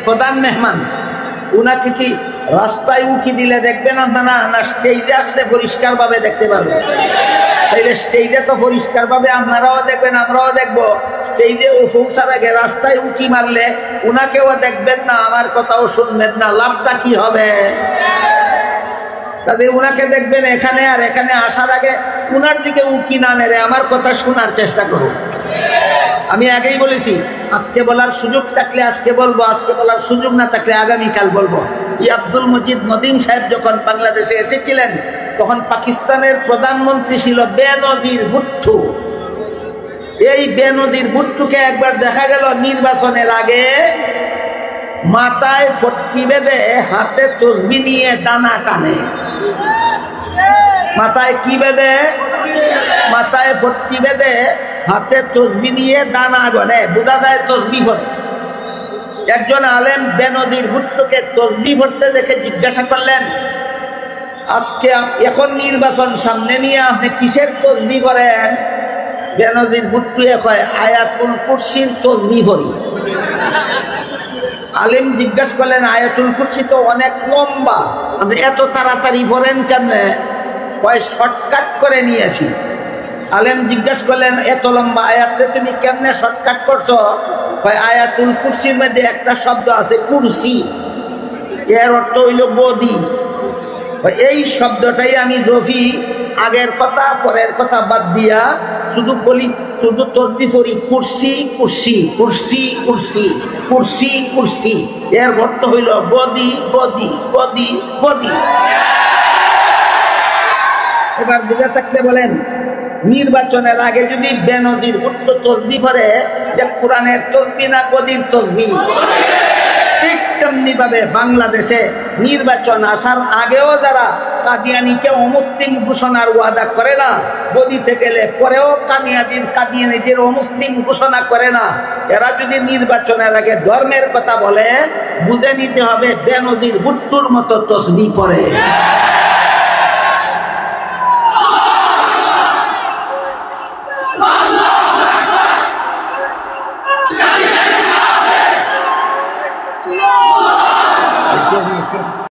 প্রধান মেহমান, উনাকে কি রাস্তায় উকি দিলে দেখবেন না, না স্টেজে আসলে পরিষ্কার ভাবে দেখতে পারবেন? তাইলে স্টেজে তো পরিষ্কার ভাবে আপনারাও দেখবেন, আমরাও দেখবো। স্টেজে পৌঁছার আগে রাস্তায় উকি মারলে উনাকেও দেখবেন না, আমার কথাও শুনবেন না, লাভটা কি হবে? তাদের উনাকে দেখবেন এখানে, আর এখানে আসার আগে উনার দিকে উকি না মেরে আমার কথা শোনার চেষ্টা করুন। আমি আগেই বলেছি, আজকে বলার সুযোগ থাকলে আজকে বলবো, আজকে বলার সুযোগ না থাকলে আগামীকাল বলবো। এই আব্দুল মজিদ নদীম সাহেব যখন বাংলাদেশে এসেছিলেন, তখন পাকিস্তানের প্রধানমন্ত্রী ছিল বেনজির ভুট্টো। এই বেনজির ভুট্টোকে একবার দেখা গেল নির্বাচনের আগে মাথায় ফটকি বেঁধে হাতে তসবি নিয়ে দানা টানে। মাথায় কি বেঁধে? মাথায় ফটকি বেঁধে হাতে তসবি নিয়ে দানা গনে, বোঝা যায় তসবি পড়ে। একজন আলেম বেনজির ভুট্টোকে তসবি পড়তে দেখে জিজ্ঞাসা করলেন, আজকে এখন নির্বাচন সামনে নিয়ে আপনি কিসের তসবি পড়েন? বেনজির ভুট্টো কয়, আয়াতুল কুরসির তসবি পড়ি। আলেম জিজ্ঞাসা করলেন, আয়াতুল কুরসি তো অনেক লম্বা, আপনি এত তাড়াতাড়ি পড়েন কেমনে? কয়, শর্টকাট করে নিয়েছি। আলেম জিজ্ঞাসা করলেন, এত লম্বা আয়াতে তুমি কেমনে শর্টকাট করছো? কয়, আয়াতুল কুরসির মধ্যে একটা শব্দ আছে কুরসি, এর অর্থ হইল গদি। এই শব্দটাই আমি রফি আগের কথা পরের কথা বাদ দিয়া শুধু বলি, শুধু তসবি পড়ি, কুরসি কুরসি কুরসি কুরসি কুরসি কুরসি, এর অর্থ হইল গদি গদি গদি গদি। এবার বুঝে থাকলে বলেন, নির্বাচনের আগে যদি বেনজির ভুট্টো তসবি করে, যে কোরআনের তসবি না গদির তসবি? ঠিক তেমনি ভাবে বাংলাদেশে নির্বাচন আসার আগেও যারা কাদিয়ানিকে অমুসলিম ঘোষণার ওয়াদা করে না, গদিতে গেলে পরেও কাদিয়ানিদের অমুসলিম ঘোষণা করে না, এরা যদি নির্বাচনের আগে ধর্মের কথা বলে বুঝে নিতে হবে বেনজির ভুট্টোর মতো তসবিহ পড়ে।